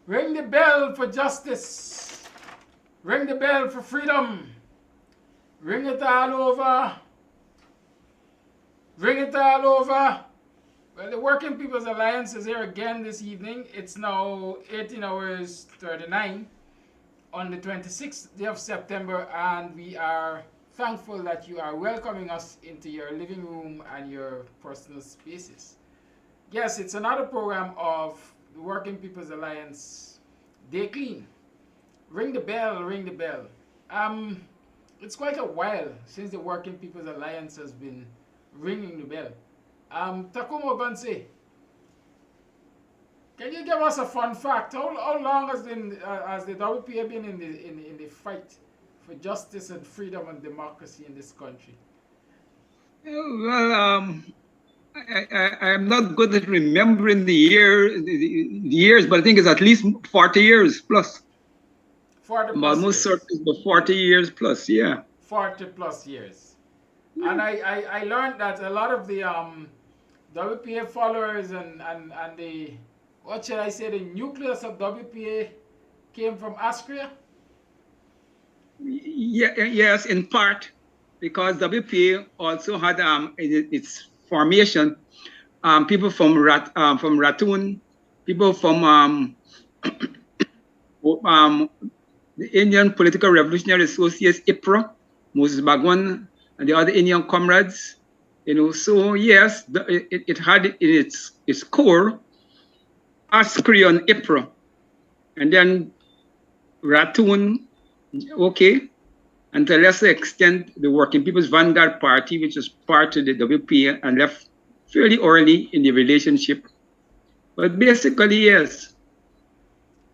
Ring the bell for justice. Ring the bell for freedom. Ring it all over. Ring it all over. Well, the Working People's Alliance is here again this evening. It's now 18 hours 39 on the 26th day of September, and we are thankful that you are welcoming us into your living room and your personal spaces. Yes, it's another program of the Working People's Alliance, DAYCLEAN. Ring the bell, ring the bell. It's quite a while since the Working People's Alliance has been ringing the bell. Takumo Banse, can you give us a fun fact? How long has the WPA been in the fight for justice and freedom and democracy in this country? Well, I'm not good at remembering the years, but I think it's at least 40 years plus. 40 plus almost years. Certain, 40 years plus, yeah. 40 plus years. Yeah. And I learned that a lot of the WPA followers and the, what should I say, the nucleus of WPA came from Austria? Yes, in part, because WPA also had its formation, people from Ratoon, people from the Indian Political Revolutionary Associates, IPRA, Moses Bagwan, and the other Indian comrades. You know, so yes, it had in its core Askri and IPRA, and then Ratoon, okay, and to a lesser extent the Working People's Vanguard Party, which was part of the WPA and left fairly early in the relationship. But basically, yes.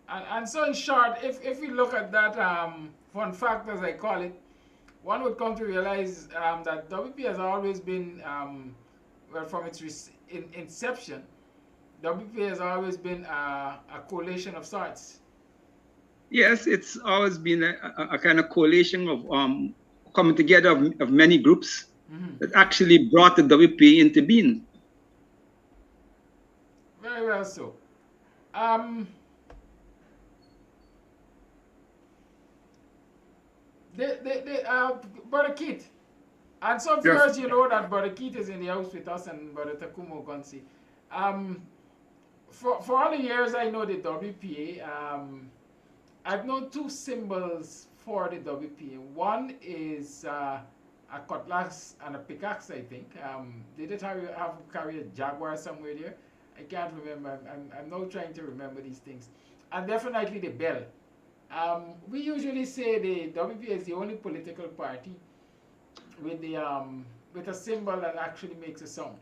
And so in short, if we look at that fun fact, as I call it, one would come to realize that WP has always been, well, from its inception, WP has always been a coalition of sorts. Yes, it's always been a kind of coalition of coming together of many groups that actually brought the WP into being. Very well so. Brother Keith, and some viewers, you know that Brother Keith is in the house with us and Brother Takumo Gonsi. For all the years I know the WPA, I've known two symbols for the WPA. One is a cutlass and a pickaxe, I think. Did it have carry a jaguar somewhere there? I can't remember. I'm now trying to remember these things. And definitely the bell. We usually say the WPA is the only political party with a symbol that actually makes a sound.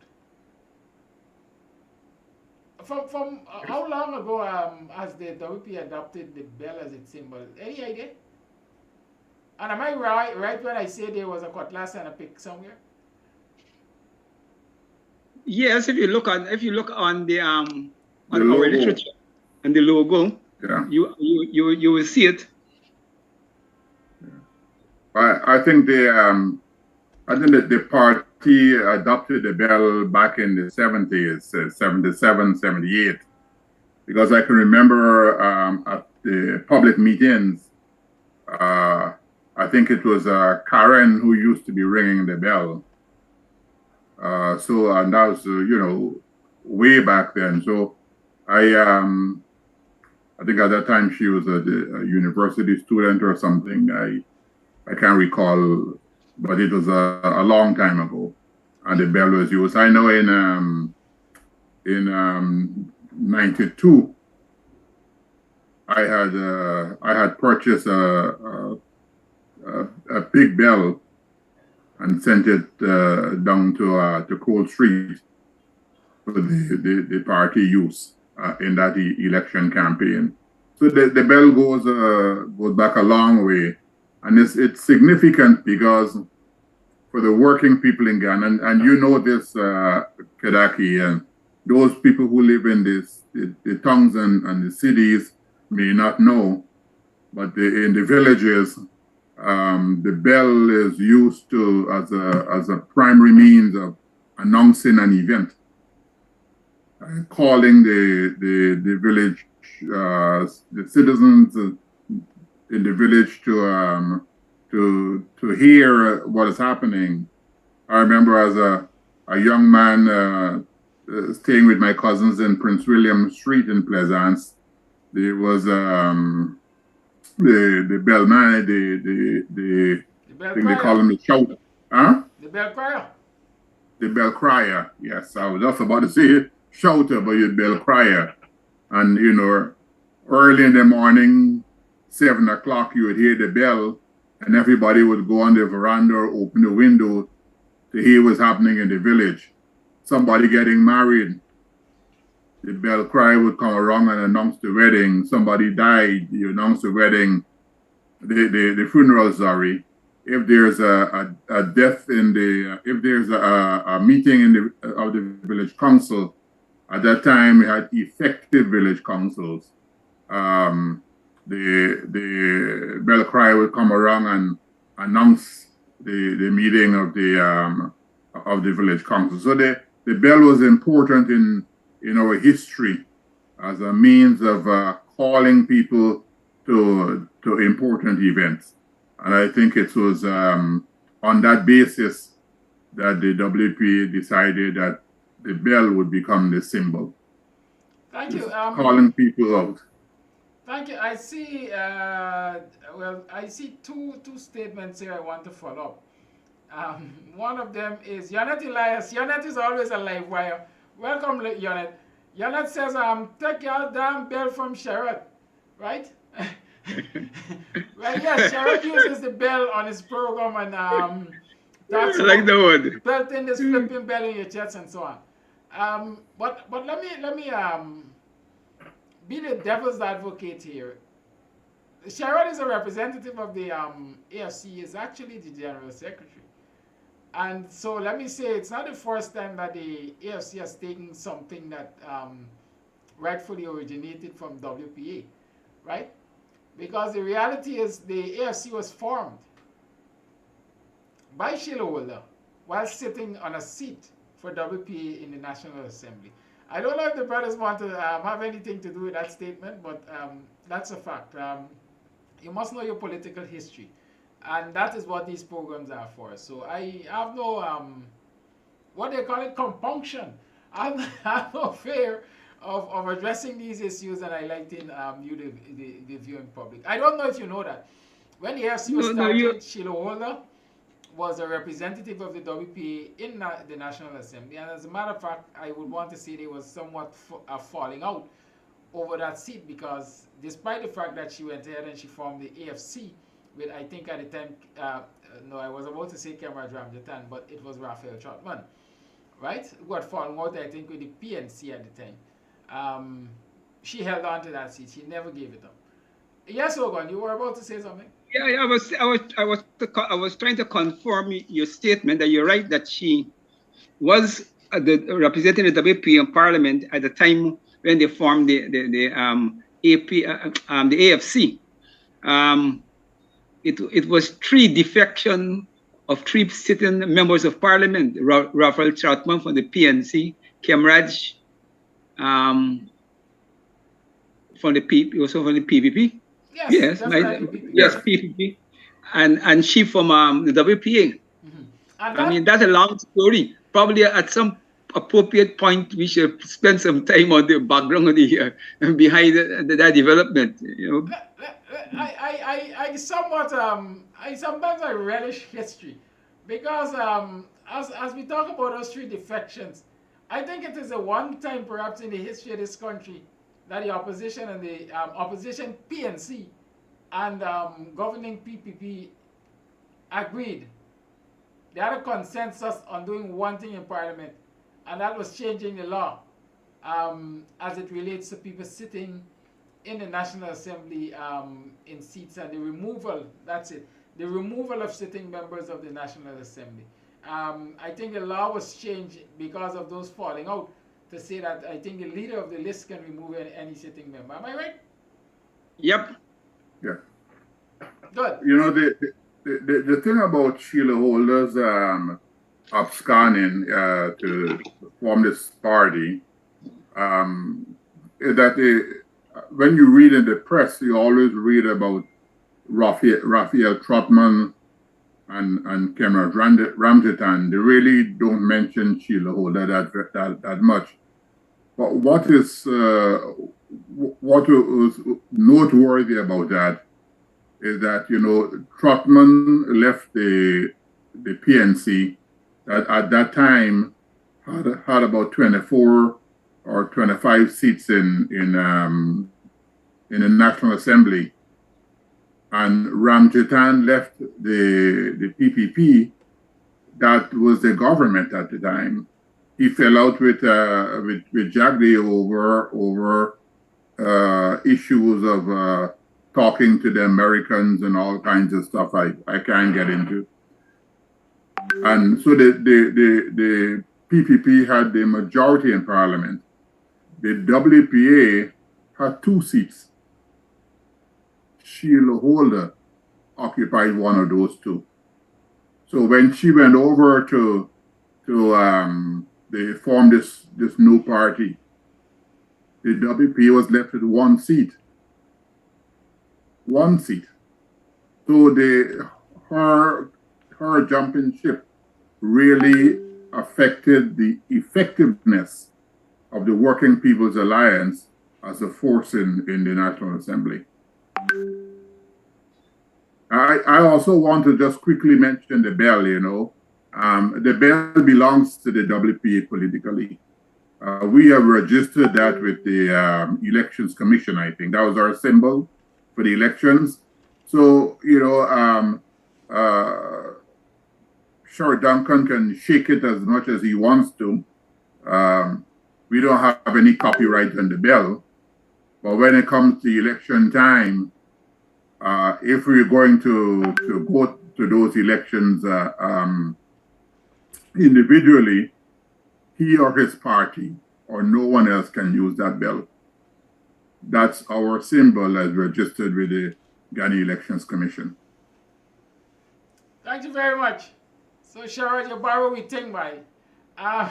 From how long ago has the WPA adopted the bell as its symbol? Any idea? And am I right when I say there was a cutlass and a pick somewhere? Yes, if you look on the our literature and the logo, yeah, you will see it. I think the party adopted the bell back in the 70s, 77, 78, because I can remember at the public meetings, I think it was Karen who used to be ringing the bell. So, and that was, you know, way back then. So I think at that time she was a university student or something. I can't recall, but it was a long time ago, and the bell was used. I know in '92, I had purchased a big bell and sent it down to Cold Street for the party use in that election campaign. So the bell goes back a long way. And it's significant because for the working people in Ghana, and you know this, Kedaki, and those people who live in the towns and the cities may not know, but in the villages, the bell is used to as a primary means of announcing an event, calling the village the citizens in the village to hear what is happening. I remember as a young man staying with my cousins in Prince William Street in Pleasance. There was the bellman, the bell thing they crier. call him the shout, huh? The bell crier. The bell crier. Yes, I was just about to say shouter, but you're bell crier. And you know, early in the morning, 7 o'clock, you would hear the bell, and everybody would go on the veranda or open the window to hear what's happening in the village. Somebody getting married, the bell cry would come around and announce the wedding. Somebody died, you announce the wedding, the funeral, sorry. If there's a death in the, if there's a meeting in the of the village council, at that time we had effective village councils. The bell cry would come around and announce the meeting of the village council. So the bell was important in our history as a means of calling people to important events. And I think it was on that basis that the WPA decided that the bell would become the symbol. Thank you. Calling people out. Thank you. I see. Well, I see two statements here I want to follow up. One of them is Yonet Elias. Yonet is always a live wire. Welcome, Yonet. Yonet says, take your damn bell from Sherrod, right? Well, yes, Sherrod uses the bell on his program and that's like the word. Built-in this flipping bell in your chest and so on. But let me be the devil's advocate here. Sherrod is a representative of the AFC, is actually the General Secretary. And so let me say, it's not the first time that the AFC has taken something that rightfully originated from WPA, right? Because the reality is the AFC was formed by Sheila Holder while sitting on a seat for WPA in the National Assembly. I don't know if the brothers want to have anything to do with that statement, but that's a fact. You must know your political history. And that is what these programs are for. So I have no, what they call it, compunction. I have no fear of addressing these issues and highlighting you, the viewing public. I don't know if you know that. When the AFC was started, Sheila Holder was a representative of the WPA in the National Assembly. And as a matter of fact, I would want to say there was somewhat falling out over that seat, because despite the fact that she went ahead and she formed the AFC, with, I think at the time, no, I was about to say Cameron Ramjatan, but it was Raphael Trotman, right? Who got fallen out, I think, with the PNC at the time. She held on to that seat. She never gave it up. Yes, Ogon, you were about to say something? Yeah, I was trying to confirm your statement that you're right, that she was representing the WPA in Parliament at the time when they formed the AFC. It was 3 defection of 3 sitting members of Parliament: Raphael Troutman from the PNC, Kemraj from the PPP. Yes, yes, PPP, and she from the WPA. I mean, that's a long story. Probably at some appropriate point, we should spend some time on the background of the behind that development. You know. I somewhat I sometimes relish history, because as we talk about those 3 defections, I think it is a one time perhaps in the history of this country that the opposition and the opposition PNC and governing PPP agreed. They had a consensus on doing one thing in Parliament, and that was changing the law as it relates to people sitting in the National Assembly in seats, and the removal, that's it, the removal of sitting members of the National Assembly. I think the law was changed because of those falling out, to say that I think the leader of the list can remove any sitting member. Am I right? Yep. Yeah. Good. You know, the thing about Sheila Holder's absconding to form this party, is that when you read in the press, you always read about Raphael Trotman and Cameron Ramjetan. They really don't mention Sheila Holder that much. But what was noteworthy about that is that, you know, Trotman left the PNC that at that time had about 24 or 25 seats in the National Assembly, and Ramjetan left the PPP. That was the government at the time. He fell out with Jagdeo over issues of talking to the Americans and all kinds of stuff I can't get into. And so the PPP had the majority in Parliament. The WPA had 2 seats. Sheila Holder occupied one of those 2. So when she went over to they formed this new party, the WPA was left with 1 seat. 1 seat. So her jumping ship really affected the effectiveness of the Working People's Alliance as a force in the National Assembly. I also want to just quickly mention the bell, you know. The bell belongs to the WPA politically. We have registered that with the Elections Commission, I think. That was our symbol for the elections. So, you know, sure, Duncan can shake it as much as he wants to. We don't have any copyright on the bell. But when it comes to election time, if we're going to go to those elections individually, he or his party or no one else can use that bell. That's our symbol as registered with the Guyana Elections Commission. Thank you very much. So, Sherrod, you borrow we think by. All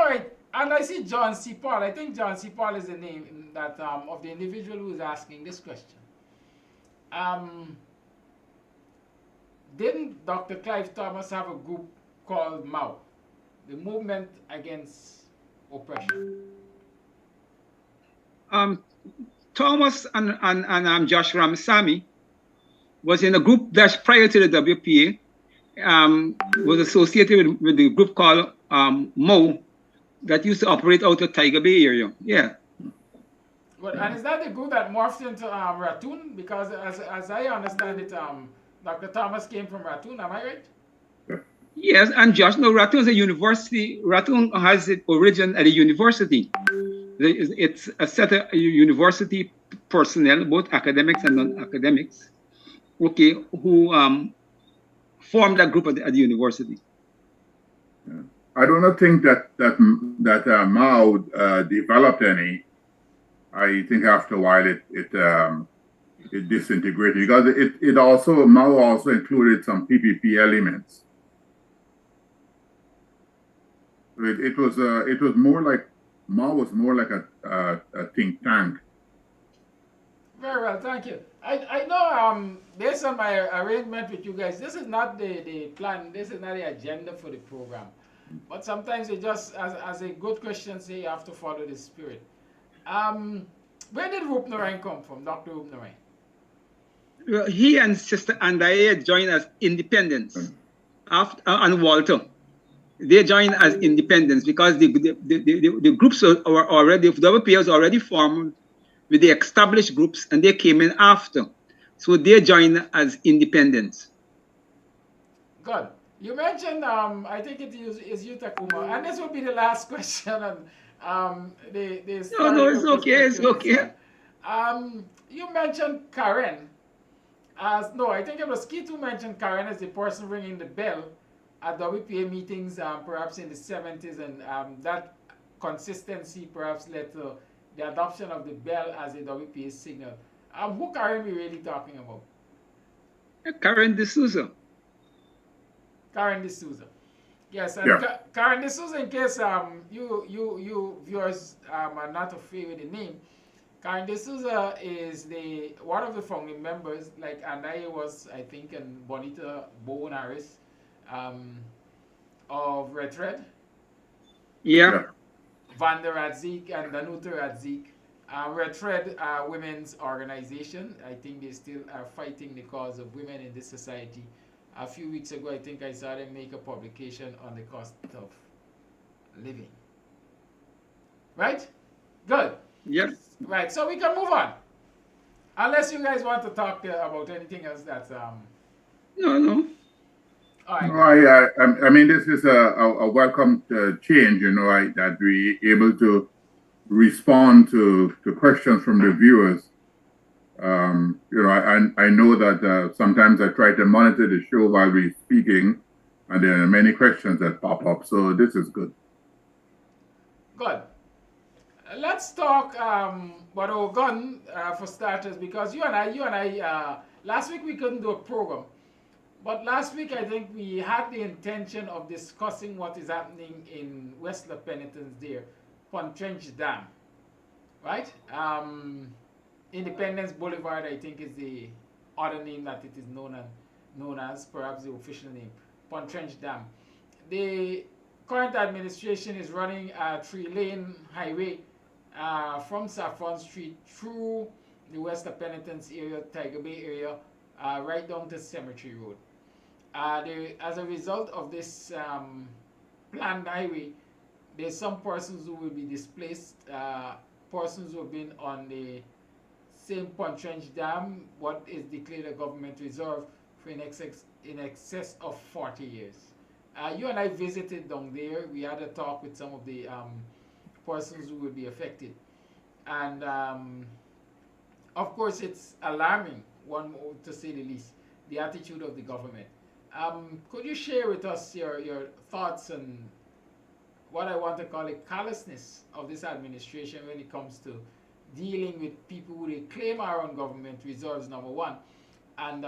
right, and I see John C. Paul. I think John C. Paul is the name that of the individual who is asking this question. Didn't Dr. Clive Thomas have a group called MAO, the Movement Against Oppression? Thomas and Josh Ramasamy was in a group that's prior to the WPA, was associated with the group called MO that used to operate out of Tiger Bay area. Yeah. Well, and is that the group that morphed into Ratoon? Because as I understand it, Dr. Thomas came from Ratoon, am I right? Yes, and Josh, no, Ratoon is a university. Ratoon has its origin at a university. It's a set of university personnel, both academics and non-academics, okay, who formed that group at the university. Yeah. I do not think that Mao developed any. I think after a while it disintegrated because it also Mao also included some PPP elements. It was more like Mao was more like a think tank. Very well, thank you. I know based on my arrangement with you guys, this is not the plan, this is not the agenda for the program. But sometimes you just, as a good Christian say, you have to follow the spirit. Where did Rup Narain come from, Dr. Rup Narain? Well, he and Sister Andaya joined as independents, and Walter. They joined as independents because the groups were already, the WPA was already formed with the established groups, and they came in after. So they joined as independents. Good. You mentioned, I think it is Yutakuma, and this will be the last question on the No, it's okay, it's okay. You mentioned Karen as, no, I think it was Keith who mentioned Karen as the person ringing the bell at WPA meetings, perhaps in the 70s, and that consistency perhaps led to the adoption of the bell as a WPA signal. Who Karen we really talking about? Karen D'Souza. Karen D'Souza. Yes, and Yeah. Karen D'Souza, in case you viewers are not familiar with the name, Karen D'Souza is one of the founding members, like, and I was, I think, and Bonita Bowen Harris of Red Thread. Yeah. Vanda Radzik and Danuta Radzik. Red Thread women's organization. I think they still are fighting the cause of women in this society. A few weeks ago, I think I saw them make a publication on the cost of living. Right? Good. Yes. Right, so we can move on. Unless you guys want to talk about anything else that's No. All right. No, I mean, this is a welcome change, you know, that we able to respond to questions from the viewers. You know, I know that sometimes I try to monitor the show while we're speaking, and there are many questions that pop up. So this is good. Good. Let's talk about our gun for starters, because you and I, last week we couldn't do a program. But last week, I think we had the intention of discussing what is happening in West La Penitence there, Pontrench Dam, right? Independence Boulevard, I think, is the other name that it is known as, perhaps the official name, Pontrench Dam. The current administration is running a 3-lane highway from Saffron Street through the West La Penitence area, Tiger Bay area, right down to Cemetery Road. As a result of this planned highway, there's some persons who will be displaced, persons who have been on the same Pontrench Dam, what is declared a government reserve, for in excess of 40 years. You and I visited down there. We had a talk with some of the persons who will be affected. And of course, it's alarming, one to say the least, the attitude of the government. Could you share with us your thoughts on what I want to call a callousness of this administration when it comes to dealing with people who they claim are on government reserves, number one, and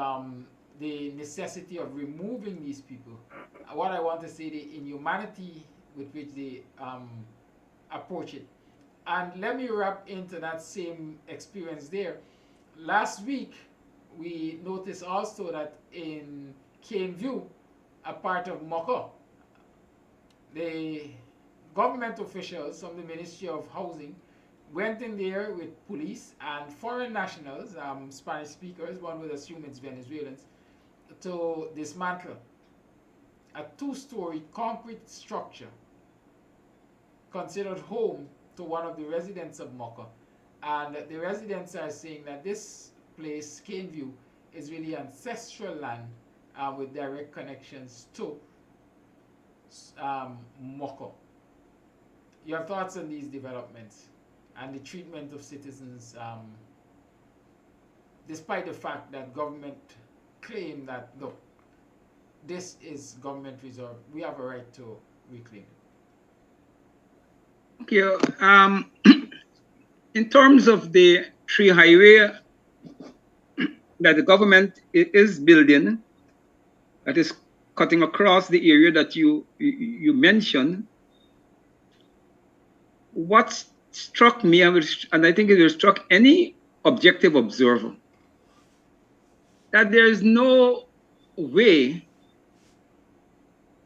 the necessity of removing these people? What I want to say, the inhumanity with which they approach it. And let me wrap into that same experience there. Last week, we noticed also that in Cane View, a part of Moko, the government officials from the Ministry of Housing went in there with police and foreign nationals, Spanish speakers, one would assume it's Venezuelans, to dismantle a 2-story concrete structure considered home to one of the residents of Moko. And the residents are saying that this place, Cane View, is really ancestral land with direct connections to Moko. Your thoughts on these developments and the treatment of citizens, despite the fact that government claim that, look, this is government reserve, we have a right to reclaim it. Okay. In terms of the 3 highway that the government is building, that is cutting across the area that you mentioned, what struck me, and I think it will struck any objective observer, that there is no way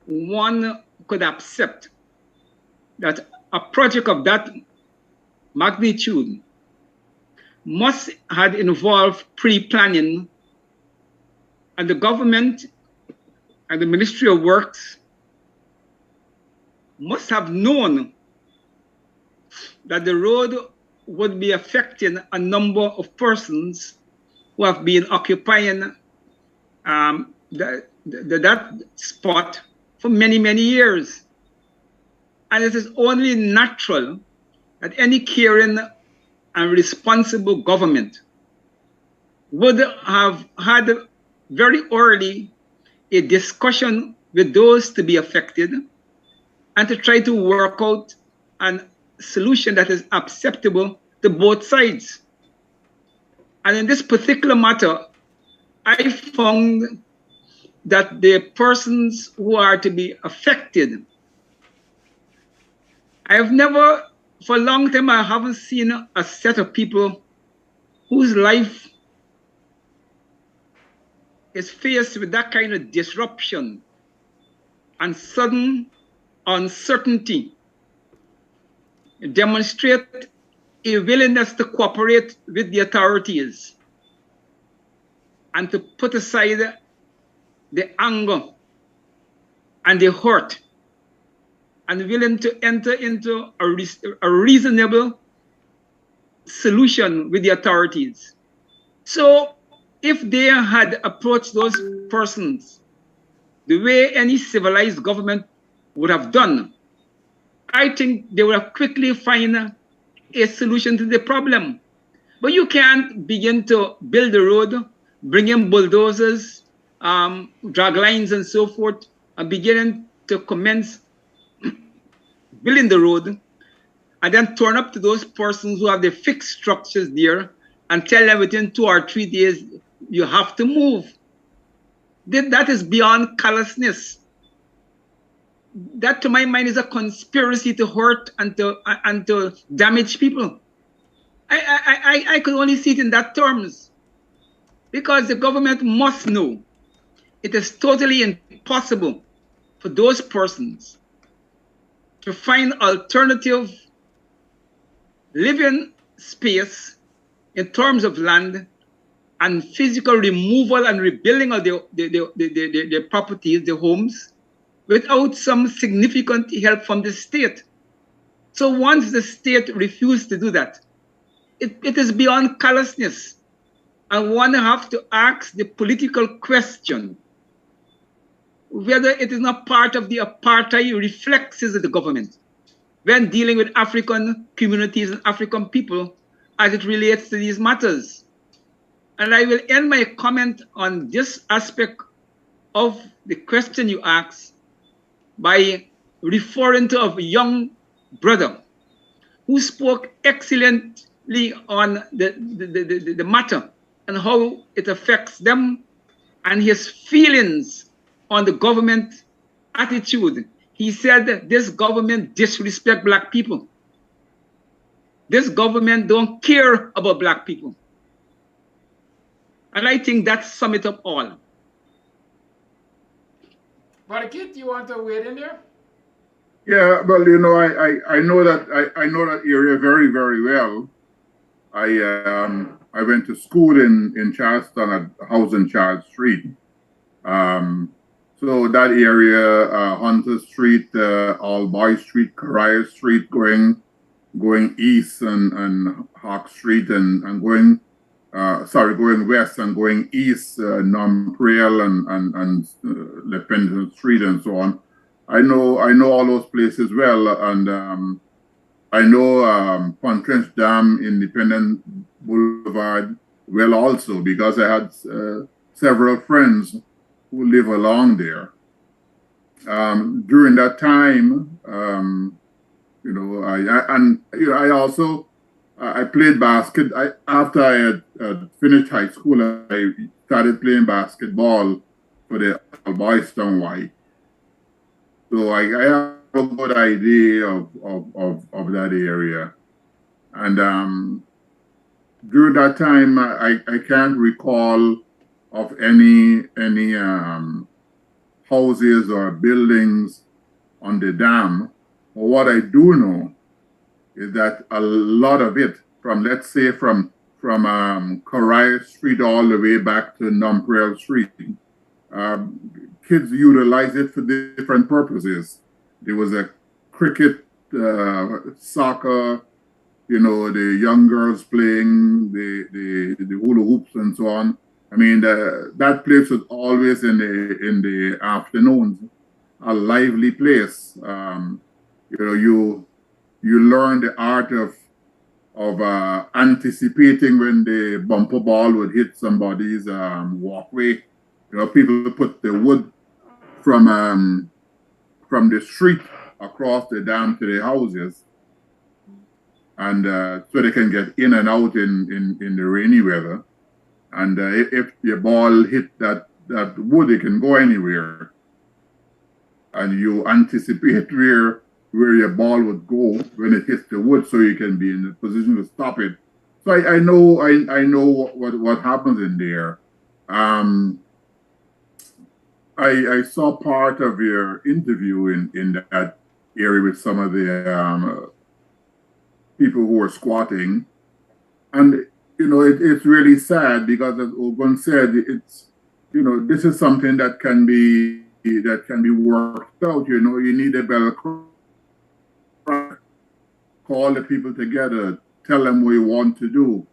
one could accept that a project of that magnitude must have involved pre-planning, and the government and the Ministry of Works must have known that the road would be affecting a number of persons who have been occupying that spot for many, many years. And it is only natural that any caring and responsible government would have had very early a discussion with those to be affected and to try to work out a solution that is acceptable to both sides. And in this particular matter, I found that the persons who are to be affected, I have never for a long time, I haven't seen a set of people whose life is faced with that kind of disruption and sudden uncertainty demonstrate a willingness to cooperate with the authorities and to put aside the anger and the hurt and willing to enter into a reasonable solution with the authorities. So if they had approached those persons the way any civilized government would have done, I think they would have quickly find a solution to the problem. But you can't begin to build a road, bring in bulldozers, drag lines and so forth, and beginning to commence building the road, and then turn up to those persons who have the fixed structures there and tell them within 2 or 3 days, you have to move. That is beyond callousness. That, to my mind, is a conspiracy to hurt and to damage people. I could only see it in that terms, because the government must know it is totally impossible for those persons to find alternative living space in terms of land and physical removal and rebuilding of their properties, their homes, without some significant help from the state. So once the state refused to do that, it is beyond callousness. And one have to ask the political question whether it is not part of the apartheid reflexes of the government when dealing with African communities and African people as it relates to these matters. And I will end my comment on this aspect of the question you asked by referring to a young brother who spoke excellently on the matter and how it affects them and his feelings on the government attitude. He said that this government disrespects Black people. This government don't care about Black people. And I think that sums it up all. Brother Kit, you want to wade in there? Yeah, well, you know, I know that I know that area very, very well. I went to school in Charleston at House and Charles Street. So that area, Hunter Street, Alboy Street, Courier Street, going east and Hawk Street and going west and going east, Nomprel and Lependon Street and so on. I know all those places well, and I know Pontrench Dam, Independent Boulevard well also, because I had several friends who live along there. During that time, you know, I also played basket. After I had finished high school, I started playing basketball for the Boys Town White. So I have a good idea of that area. And during that time, I can't recall of any houses or buildings on the dam. But what I do know is that a lot of it, from let's say from Courier Street all the way back to Nomprel Street, kids utilize it for different purposes. There was a cricket, soccer, you know, the young girls playing the hula hoops and so on. I mean, that place was always in the afternoons a lively place. You know, you learn the art of anticipating when the bumper ball would hit somebody's walkway. You know, people put the wood from the street across the dam to the houses, and so they can get in and out in the rainy weather. And if the ball hit that wood, it can go anywhere. And you anticipate where where your ball would go when it hits the wood, so you can be in a position to stop it. So I know what happens in there. I saw part of your interview in that area with some of the people who were squatting, and it's really sad because, as Ogun said, it's this is something that can be worked out. You need a better call the people together, tell them what you want to do,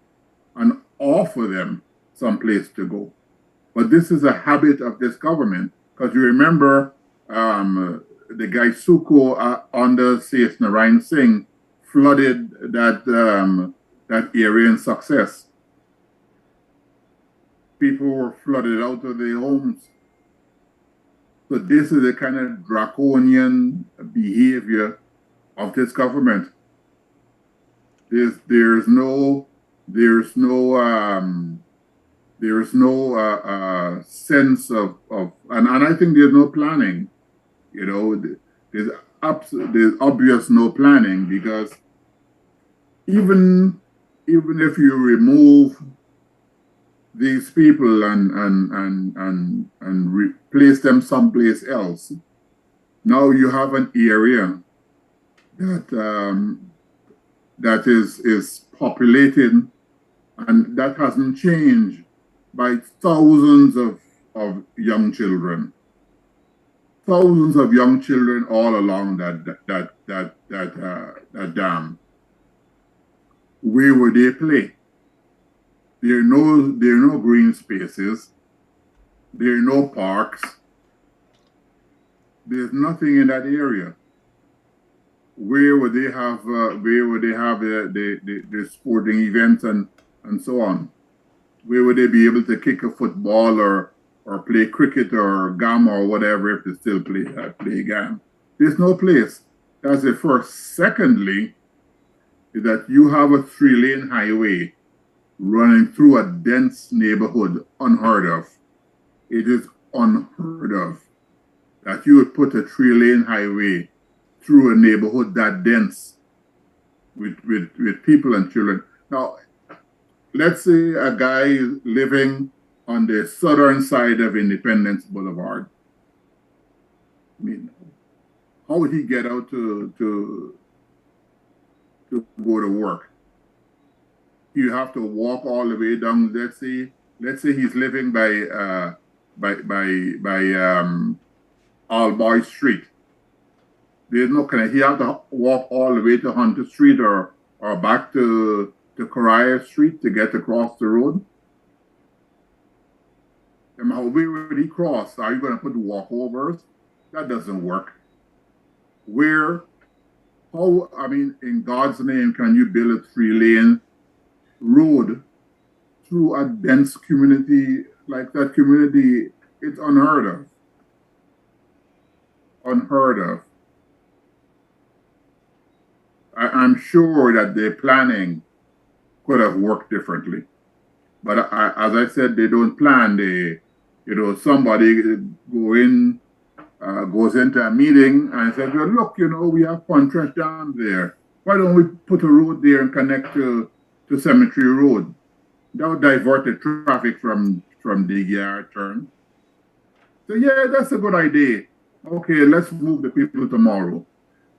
and offer them some place to go. But this is a habit of this government, because you remember the guy Suko under C.S. Narayan Singh flooded that area in Success. People were flooded out of their homes. So this is the kind of draconian behavior of this government. There's no sense of and I think there's no planning. There's obvious no planning, because even if you remove these people and replace them someplace else, now you have an area that is populated, and that hasn't changed, by thousands of young children. Thousands of young children all along that dam. Where would they play? There are no green spaces. There are no parks. There's nothing in that area. Where would they have the sporting events and so on? Where would they be able to kick a football or play cricket or gam or whatever, if they still play gam? There's no place. That's the first. Secondly, is that you have a 3-lane highway running through a dense neighborhood, unheard of. It is unheard of that you would put a 3-lane highway through a neighborhood that dense with people and children. Now, let's say a guy is living on the southern side of Independence Boulevard. I mean, how would he get out to go to work? You have to walk all the way down. Let's say he's living by Alboy Street. There's no kind of, he have to walk all the way to Hunter Street or back to Correa Street to get across the road. And how would he cross? Are you going to put walkovers? That doesn't work. In God's name, can you build a 3-lane road through a dense community like that community? It's unheard of. Unheard of. I'm sure that their planning could have worked differently. But as I said, they don't plan. Somebody goes into a meeting and says, well, look, we have Pontresh Dam there. Why don't we put a road there and connect to Cemetery Road? That would divert the traffic from the turn. So yeah, that's a good idea. Okay, let's move the people tomorrow.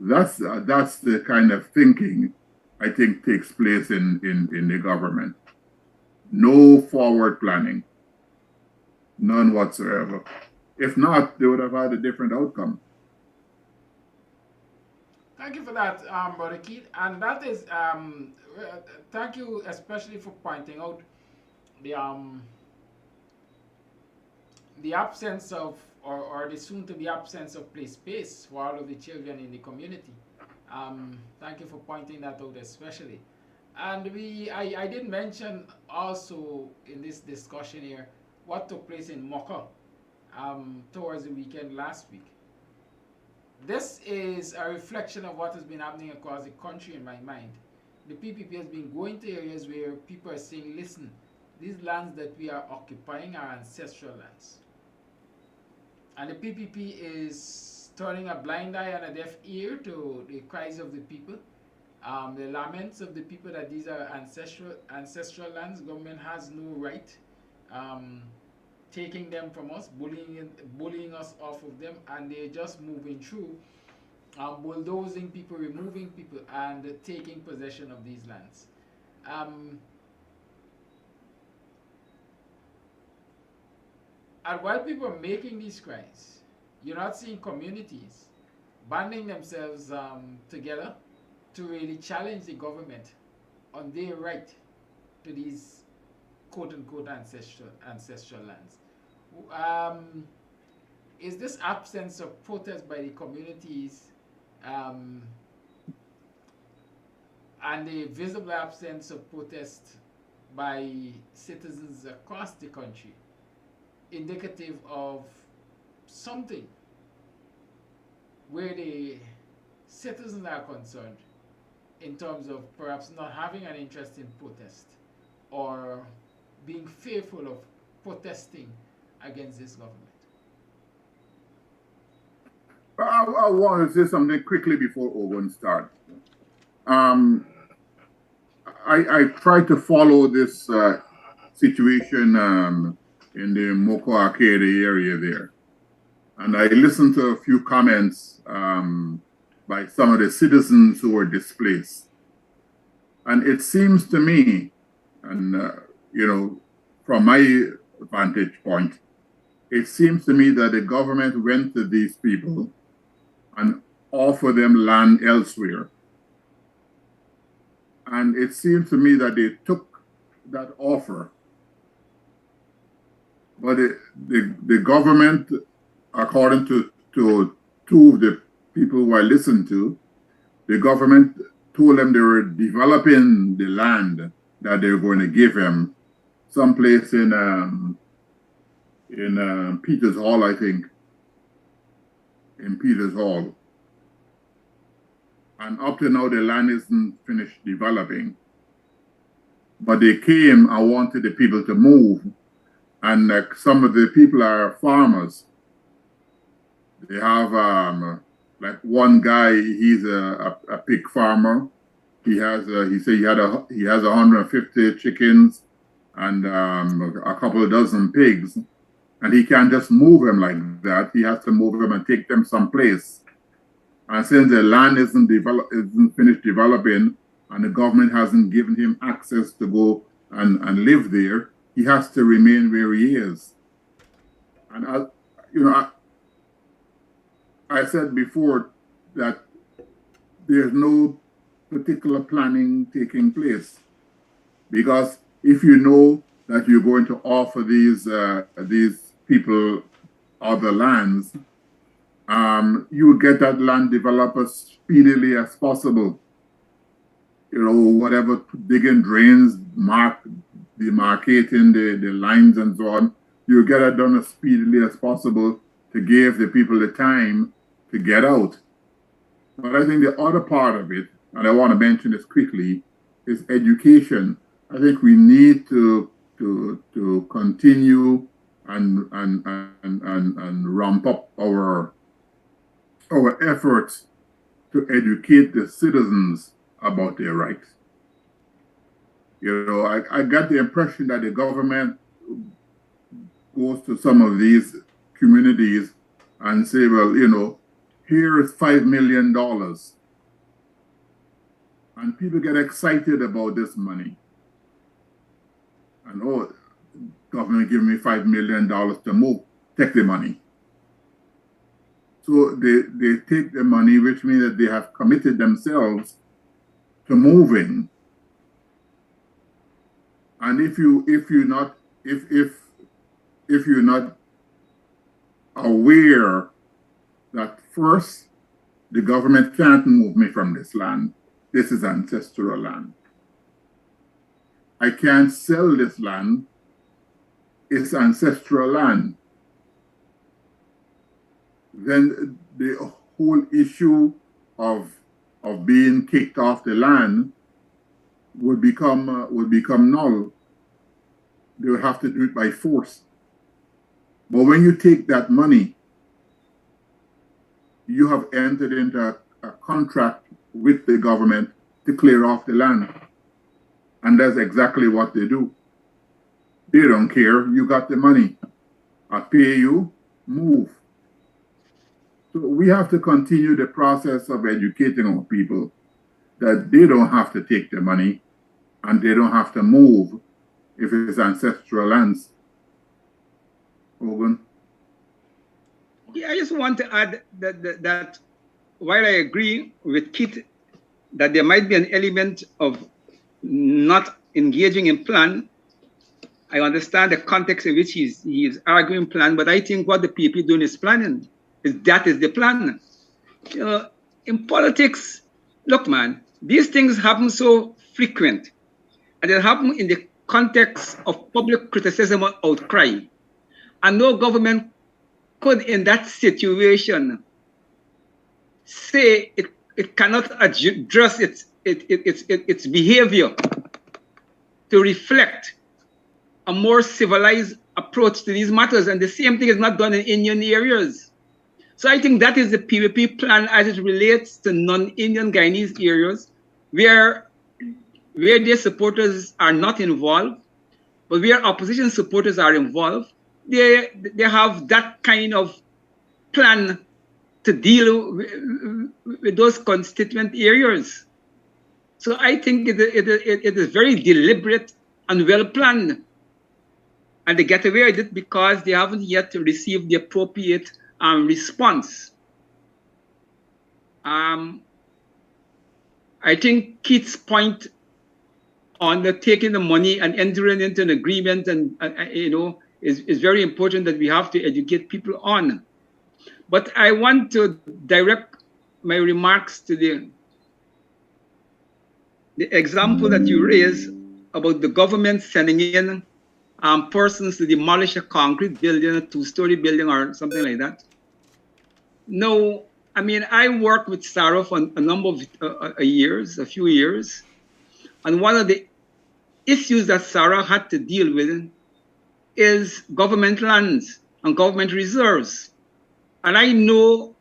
That's the kind of thinking I think takes place in the government. No forward planning. None whatsoever. If not, they would have had a different outcome. Thank you for that, Brother Keith. And that is, thank you especially for pointing out the absence of, or the soon-to-be absence of play space for all of the children in the community. Thank you for pointing that out especially. And I did mention also in this discussion here what took place in Mocha towards the weekend last week. This is a reflection of what has been happening across the country in my mind. The PPP has been going to areas where people are saying, listen, these lands that we are occupying are ancestral lands. And the PPP is turning a blind eye and a deaf ear to the cries of the people, the laments of the people that these are ancestral lands. Government has no right taking them from us, bullying us off of them, and they're just moving through, bulldozing people, removing people, and taking possession of these lands. And while people are making these cries, you're not seeing communities banding themselves together to really challenge the government on their right to these quote-unquote ancestral lands. Is this absence of protest by the communities and the visible absence of protest by citizens across the country indicative of something where the citizens are concerned in terms of perhaps not having an interest in protest or being fearful of protesting against this government? I want to say something quickly before Owen starts. I try to follow this situation in the Moko Arcade area there. And I listened to a few comments by some of the citizens who were displaced. And it seems to me, and you know, from my vantage point, it seems to me that the government went to these people and offered them land elsewhere. And it seems to me that they took that offer. But the government, according to two of the people who I listened to, the government told them they were developing the land that they were going to give them someplace in Peters Hall, I think. In Peters Hall. And up to now, the land isn't finished developing. But they came and wanted the people to move. And some of the people are farmers. They have, like one guy, he's a pig farmer. He has, he said he has 150 chickens and a couple of dozen pigs. And he can't just move them like that. He has to move them and take them someplace. And since the land isn't finished developing and the government hasn't given him access to go and live there, he has to remain where he is. And I said before that there's no particular planning taking place, because if you know that you're going to offer these people other lands, you will get that land developed as speedily as possible. You know, whatever, digging drains, demarcating the lines and so on, you get it done as speedily as possible to give the people the time to get out. But I think the other part of it, and I want to mention this quickly, is education. I think we need to continue and ramp up our efforts to educate the citizens about their rights. You know, I got the impression that the government goes to some of these communities and say, well, you know, here is $5 million. And people get excited about this money. And, oh, government give me $5 million to move, take the money. So they take the money, which means that they have committed themselves to moving. And if you're not aware that first, the government can't move me from this land. This is ancestral land. I can't sell this land. It's ancestral land. Then the whole issue of being kicked off the land would become null. They would have to do it by force. But when you take that money you have entered into a contract with the government to clear off the land. And that's exactly what they do. They don't care. You got the money. I pay you, move. So we have to continue the process of educating our people that they don't have to take the money and they don't have to move if it's ancestral lands. Hogan? Yeah, I just want to add that while I agree with Kit that there might be an element of not engaging in plan, I understand the context in which he is arguing plan, but I think what the people doing is planning. That is the plan. You know, in politics, look, man, these things happen so frequent, and they happen in the context of public criticism or outcry. And no government could, in that situation, say it cannot address its behavior to reflect a more civilized approach to these matters. And the same thing is not done in Indian areas. So I think that is the PVP plan as it relates to non-Indian Guyanese areas where their supporters are not involved, but where opposition supporters are involved. They have that kind of plan to deal with those constituent areas. So I think it is very deliberate and well planned. And they get away with it because they haven't yet received the appropriate response. I think Keith's point on the taking the money and entering into an agreement and is very important that we have to educate people on. But I want to direct my remarks to the example that you raised about the government sending in persons to demolish a concrete building, a two-story building or something like that. No, I mean, I worked with Sarah for a number of years, a few years. And one of the issues that Sarah had to deal with is government lands and government reserves. And I know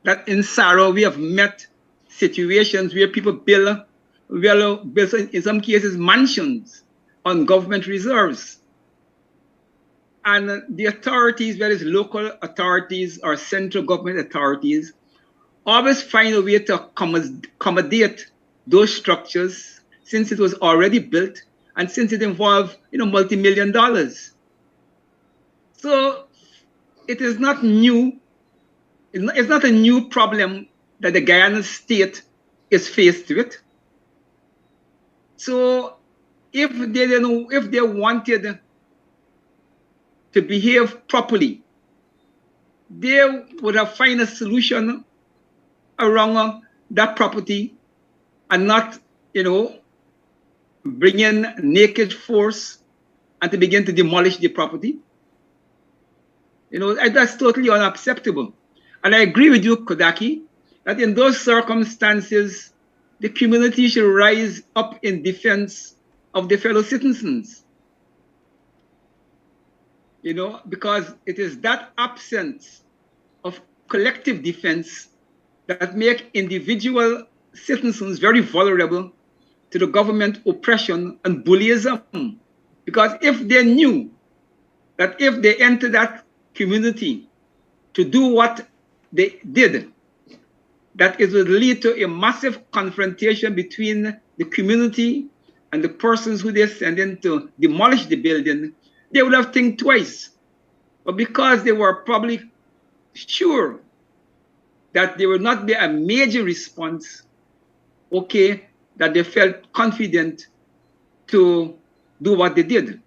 that in Sarah, we have met situations where people build in some cases, mansions on government reserves. And the authorities, whether it's local authorities or central government authorities, always find a way to accommodate those structures since it was already built and since it involved, multi-million dollars. So it is not new. It's not a new problem that the Guyana state is faced with. So if they wanted to behave properly, they would have found a solution around that property and not, bring in naked force and to begin to demolish the property. That's totally unacceptable. And I agree with you, Kodaki, that in those circumstances, the community should rise up in defense of their fellow citizens. Because it is that absence of collective defense that make individual citizens very vulnerable to the government oppression and bullyism. Because if they knew that if they enter that community to do what they did, that it would lead to a massive confrontation between the community and the persons who they send in to demolish the building, they would have think twice. But because they were probably sure that there would not be a major response, that they felt confident to do what they did.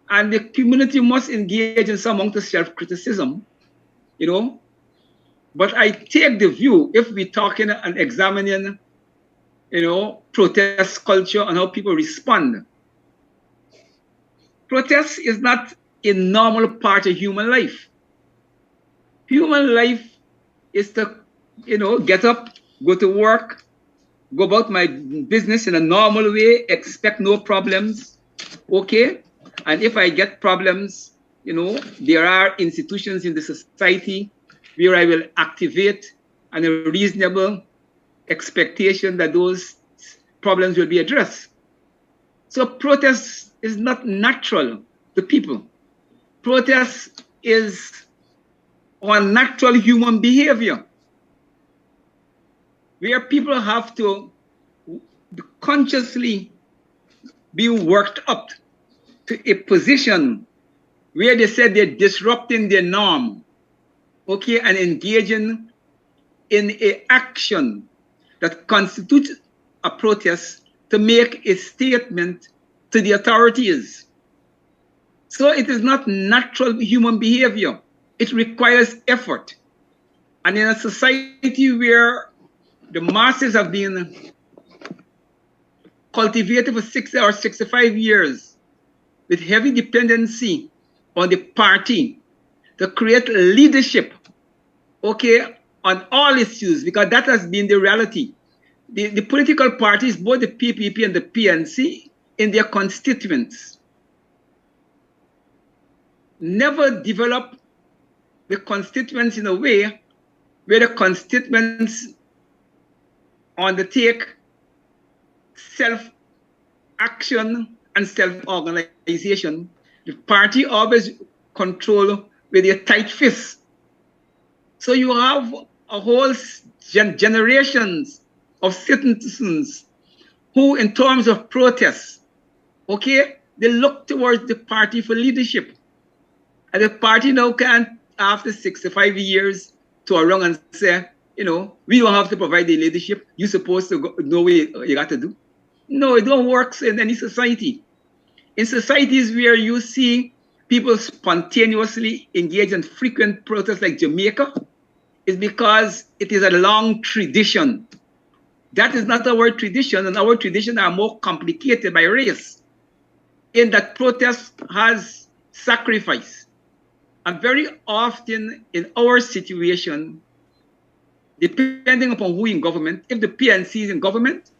And the community must engage in some amount of self-criticism, But I take the view, if we're talking and examining, protest culture and how people respond, protest is not a normal part of human life. Human life is to, get up, go to work, go about my business in a normal way, expect no problems, And if I get problems, there are institutions in the society where I will activate a reasonable expectation that those problems will be addressed. So protest is not natural to people. Protest is unnatural human behavior, where people have to consciously be worked up to a position where they said they're disrupting their norm, okay, and engaging in an action that constitutes a protest to make a statement to the authorities. So it is not natural human behavior. It requires effort. And in a society where the masses have been cultivated for 60 or 65 years with heavy dependency on the party to create leadership, okay, on all issues, because that has been the reality. The political parties, both the PPP and the PNC, in their constituents, never develop the constituents in a way where the constituents undertake self-action and self-organization. The party always control with a tight fist. So you have a whole generations of citizens who, in terms of protests, okay, they look towards the party for leadership. And the party now can't, after 65 years, to around and say, you know, we don't have to provide the leadership. You're supposed to know what you got to do. No, it don't work in any society. In societies where you see people spontaneously engage in frequent protests like Jamaica, it's because it is a long tradition. That is not our tradition, and our tradition are more complicated by race, in that protest has sacrifice. And very often in our situation, depending upon who in government, if the PNC is in government,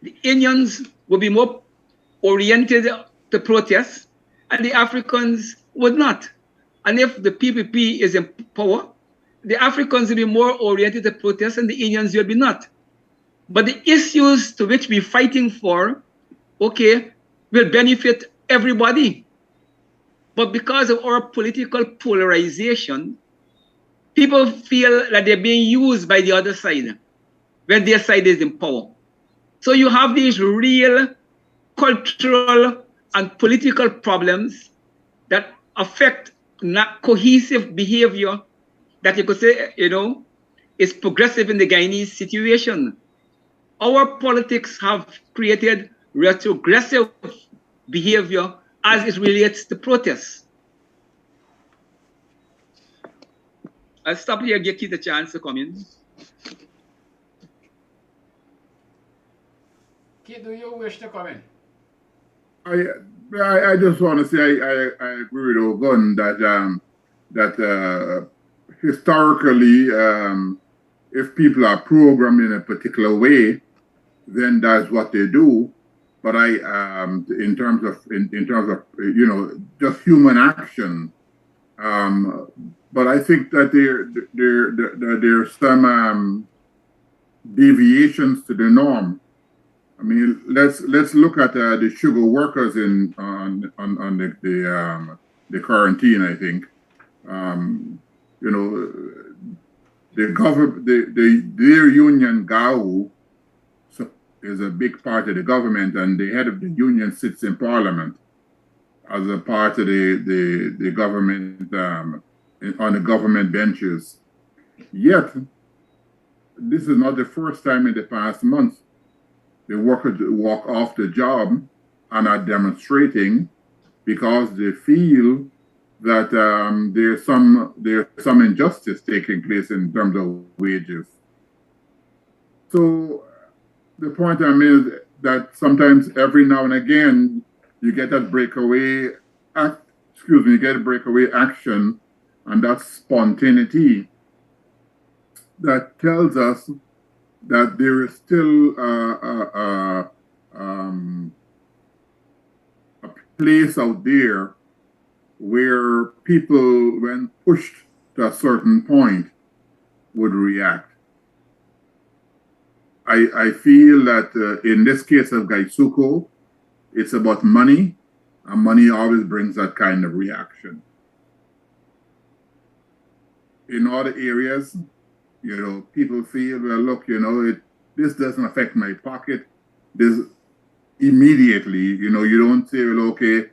the Indians will be more oriented to protest, and the Africans would not. And if the PPP is in power, the Africans will be more oriented to protest, and the Indians will be not. But the issues to which we're fighting for, okay, will benefit everybody. But because of our political polarization, people feel that they're being used by the other side when their side is in power. So you have these real cultural and political problems that affect not cohesive behavior that you could say, you know, is progressive in the Guyanese situation. Our politics have created retrogressive behavior as it relates to protests. I'll stop here and give you the chance to come in. Kid, do you wish to come in? I just want to say I agree with Ogun that historically, if people are programmed in a particular way, then that's what they do. But in terms of you know, just human action, but I think that there's some deviations to the norm. I mean, let's look at the sugar workers on the quarantine. I think you know, their union GAU is a big part of the government, and the head of the union sits in parliament as a part of the government on the government benches. Yet, this is not the first time in the past month the workers walk off the job and are demonstrating because they feel that there's some injustice taking place in terms of wages. So the point I made is that sometimes every now and again you get that breakaway action, and that spontaneity that tells us that there is still a place out there where people, when pushed to a certain point, would react. I feel that in this case of Gaisuko, it's about money, and money always brings that kind of reaction. In other areas, you know, people feel, well, look, you know, this doesn't affect my pocket. This immediately, you know, you don't say, well, okay,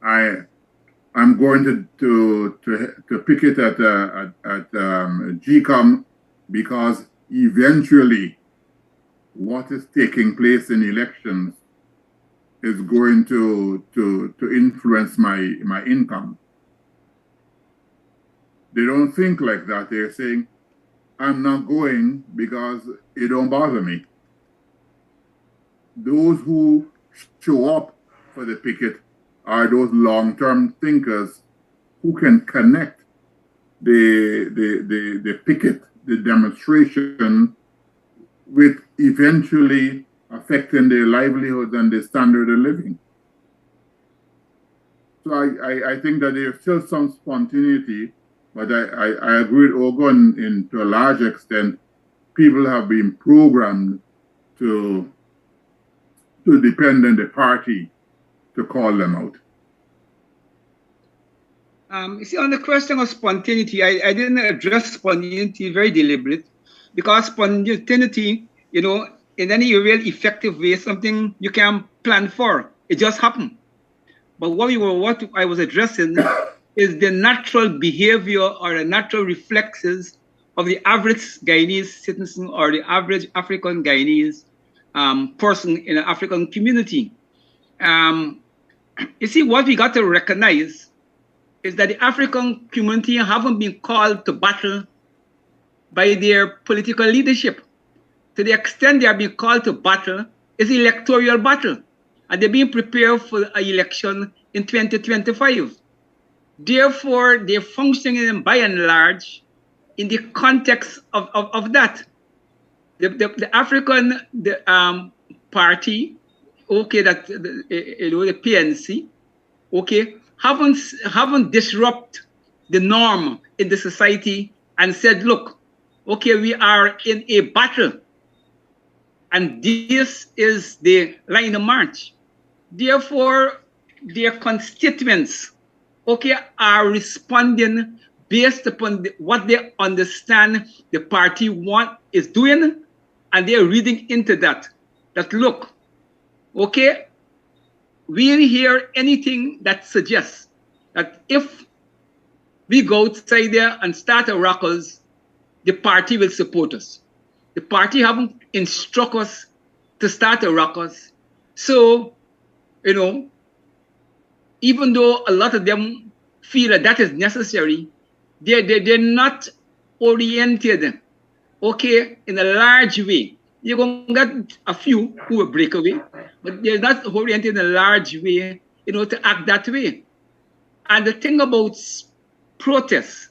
I'm going to picket at GCOM because eventually what is taking place in elections is going to influence my income. They don't think like that. They're saying, I'm not going because it don't bother me. Those who show up for the picket are those long-term thinkers who can connect the picket, the demonstration, with eventually affecting their livelihoods and their standard of living. So I think that there's still some spontaneity, but I agree with Ogun to a large extent. People have been programmed to depend on the party to call them out. You see, on the question of spontaneity, I didn't address spontaneity very deliberate, because spontaneity, you know, in any real effective way, something you can plan for. It just happened. But what I was addressing is the natural behavior or the natural reflexes of the average Guyanese citizen or the average African Guyanese person in an African community. You see, what we got to recognize is that the African community haven't been called to battle by their political leadership. To the extent they are being called to battle is electoral battle, and they're being prepared for an election in 2025. Therefore, they're functioning by and large in the context of that. The African party, okay, that the PNC, okay, haven't disrupt the norm in the society and said, look, okay, we are in a battle, and this is the line of march. Therefore, their constituents, okay, are responding based upon what they understand the party is doing, and they're reading into that. That look, okay, we hear anything that suggests that if we go outside there and start a ruckus, the party will support us. The party haven't instructed us to start a ruckus. So, you know, even though a lot of them feel that that is necessary, they're not oriented, okay, in a large way. You're going to get a few who will break away, but they're not oriented in a large way, you know, to act that way. And the thing about protests,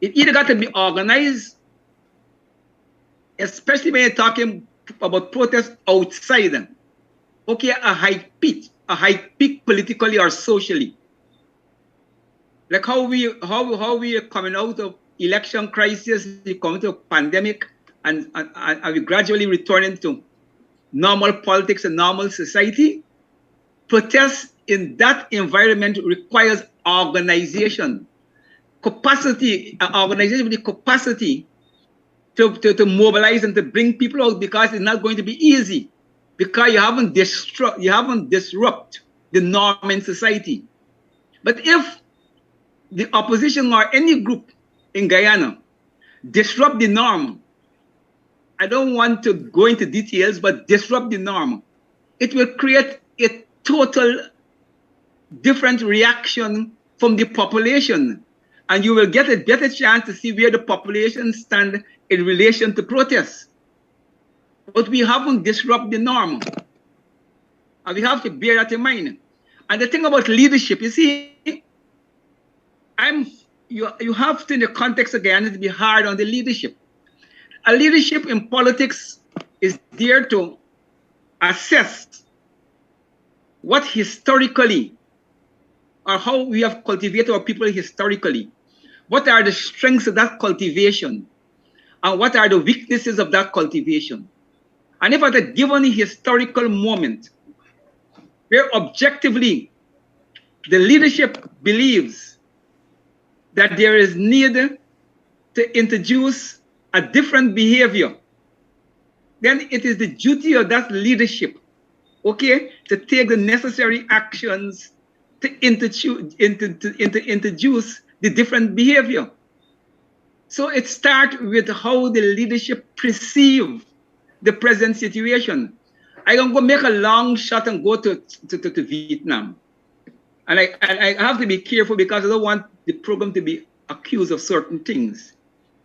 it either got to be organized, especially when you're talking about protests outside them. Okay, a high peak politically or socially. Like how we are coming out of election crisis, we come into a pandemic, and we gradually returning to normal politics and normal society. Protest in that environment requires organization, capacity, organization with the capacity to mobilize and to bring people out, because it's not going to be easy, because you haven't disrupt the norm in society. But if the opposition or any group in Guyana disrupt the norm, I don't want to go into details, but disrupt the norm, it will create a total different reaction from the population. And you will get a better chance to see where the population stand in relation to protests. But we haven't disrupted the norm. And we have to bear that in mind. And the thing about leadership, you see, you have to, in the context of Guyana, to be hard on the leadership. A leadership in politics is there to assess what historically, or how we have cultivated our people historically. What are the strengths of that cultivation? and what are the weaknesses of that cultivation. And if at a given historical moment, where objectively the leadership believes that there is need to introduce a different behavior, then it is the duty of that leadership, okay, to take the necessary actions to introduce the different behavior. So it starts with how the leadership perceive the present situation. I can go make a long shot and go to Vietnam. And I have to be careful because I don't want the program to be accused of certain things.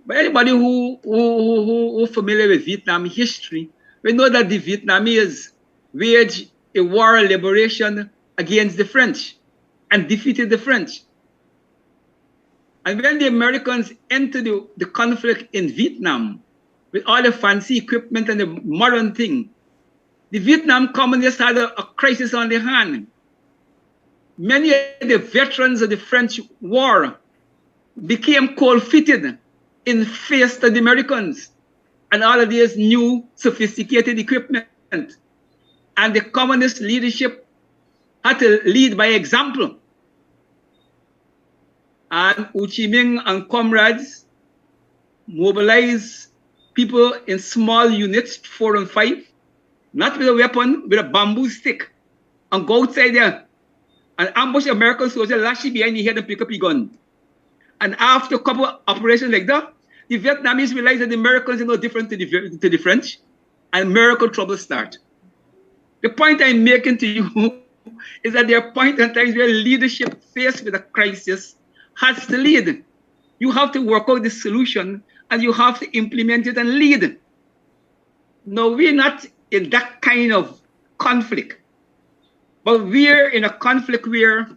But anybody who familiar with Vietnam history, we know that the Vietnamese waged a war of liberation against the French and defeated the French. And when the Americans entered the conflict in Vietnam with all the fancy equipment and the modern thing, the Vietnam communists had a crisis on their hand. Many of the veterans of the French war became cold-fitted in face of the Americans and all of this new sophisticated equipment. And the communist leadership had to lead by example. And Ho Chi Minh and comrades mobilized people in small units, 4 and 5, not with a weapon, with a bamboo stick, and go outside there and ambush American soldiers, lash it behind the head and pick up a gun. And after a couple of operations like that, the Vietnamese realized that the Americans are no different to the French, and American trouble start. The point I'm making to you is that there are points and times where leadership faced with a crisis has to lead. You have to work out the solution and you have to implement it and lead. No, we're not in that kind of conflict, but we're in a conflict where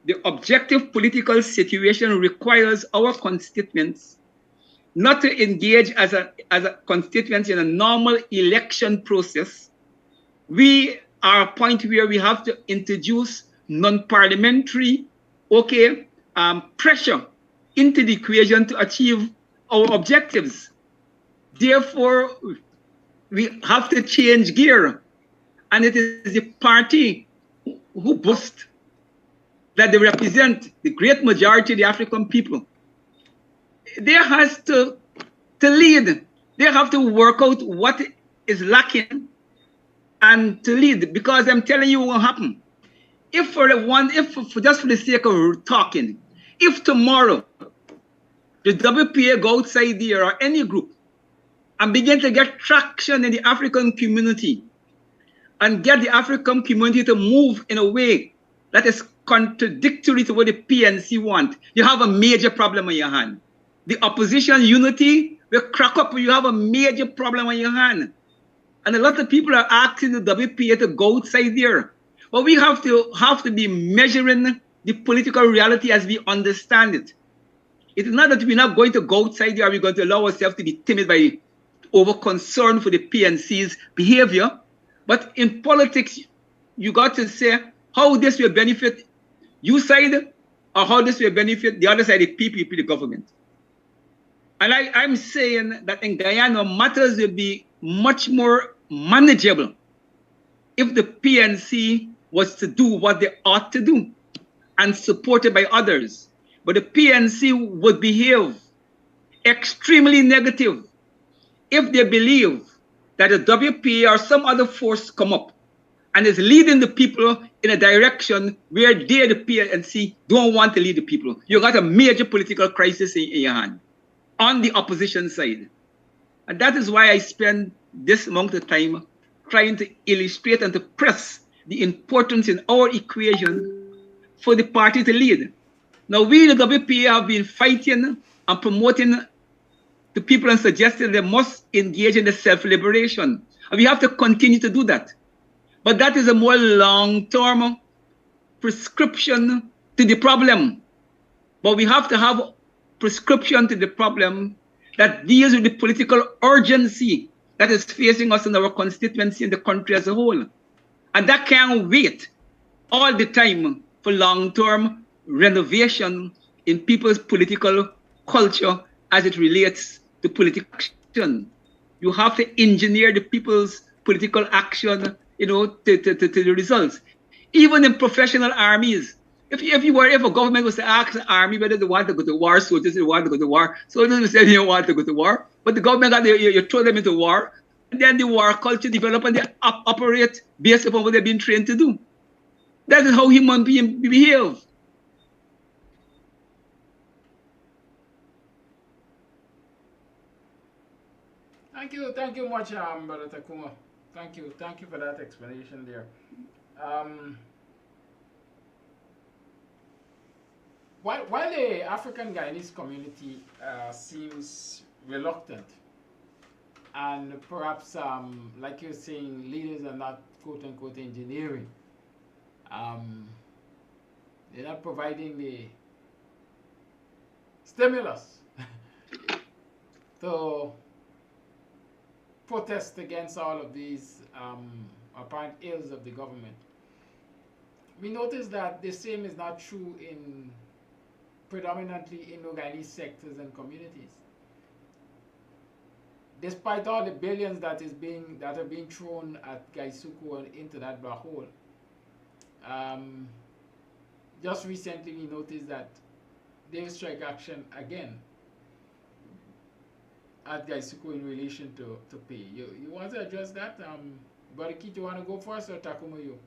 the objective political situation requires our constituents not to engage as a constituency in a normal election process. We are a point where we have to introduce non-parliamentary, pressure into the equation to achieve our objectives. Therefore, we have to change gear. And it is the party who boast that they represent the great majority of the African people. They have to lead. They have to work out what is lacking and to lead, because I'm telling you what will happen. If just for the sake of talking, if tomorrow the WPA go outside there or any group and begin to get traction in the African community and get the African community to move in a way that is contradictory to what the PNC want, you have a major problem on your hand. The opposition unity will crack up, you have a major problem on your hand. And a lot of people are asking the WPA to go outside there. But we have to be measuring the political reality as we understand it. It is not that we're not going to go outside there, we're going to allow ourselves to be timid by over concern for the PNC's behavior. But in politics, you got to say how this will benefit you side or how this will benefit the other side, the PPP, the government. And I'm saying that in Guyana, matters will be much more manageable if the PNC was to do what they ought to do and supported by others. But the PNC would behave extremely negative if they believe that the WPA or some other force come up and is leading the people in a direction where they, the PNC, don't want to lead the people. You got a major political crisis in your hand on the opposition side. And that is why I spend this amount of time trying to illustrate and to press the importance in our equation for the party to lead. Now, we, the WPA, have been fighting and promoting to people and suggesting they must engage in the self-liberation. And we have to continue to do that. But that is a more long-term prescription to the problem. But we have to have prescription to the problem that deals with the political urgency that is facing us in our constituency and the country as a whole. And that can't wait all the time for long-term renovation in people's political culture as it relates to political action. action. You have to engineer the people's political action, you know, to the results. Even in professional armies, if a government was to ask the army whether they want to go to war, soldiers they want to go to war, soldiers will say they don't want to go to war, but the government you throw them into war, and then the war culture develop and they operate based upon what they've been trained to do. That is how human beings behave. Thank you much, Brother Takuma. Thank you for that explanation there. While the African Guyanese community seems reluctant, and perhaps, like you're saying, leaders are not quote unquote engineering, they're not providing the stimulus to protest against all of these apparent ills of the government. We notice that the same is not true in predominantly Indo-Guyanese sectors and communities. Despite all the billions that are being thrown at Gaisuku and into that black hole, just recently we noticed that they strike action again at Gaisuku in relation to pay. You want to address that? Brother Keith, you want to go first, or Takuma you?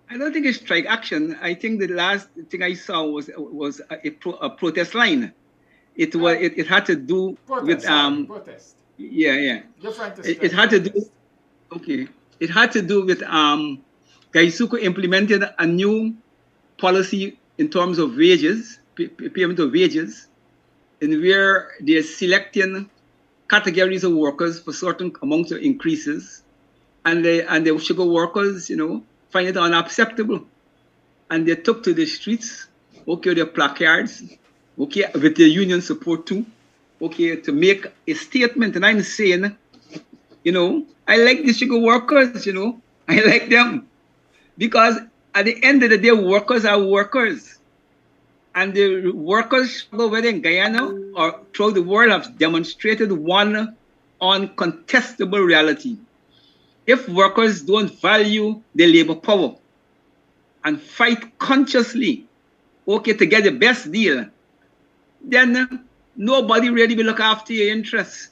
I don't think it's strike action. I think the last thing I saw was a protest line. It had to do with protest. Yeah. Different. It had to do. Okay. It had to do with Gaisuku implemented a new policy in terms of wages, payment of wages, and where they're selecting categories of workers for certain amounts of increases, and the sugar workers, you know, find it unacceptable, and they took to the streets, okay, their placards, okay, with the union support too, okay, to make a statement. And I'm saying, you know, I like the sugar workers, you know, I like them, because at the end of the day, workers are workers. And the workers, whether in Guyana or throughout the world, have demonstrated one uncontestable reality. If workers don't value their labor power and fight consciously, okay, to get the best deal, then nobody really will look after your interests.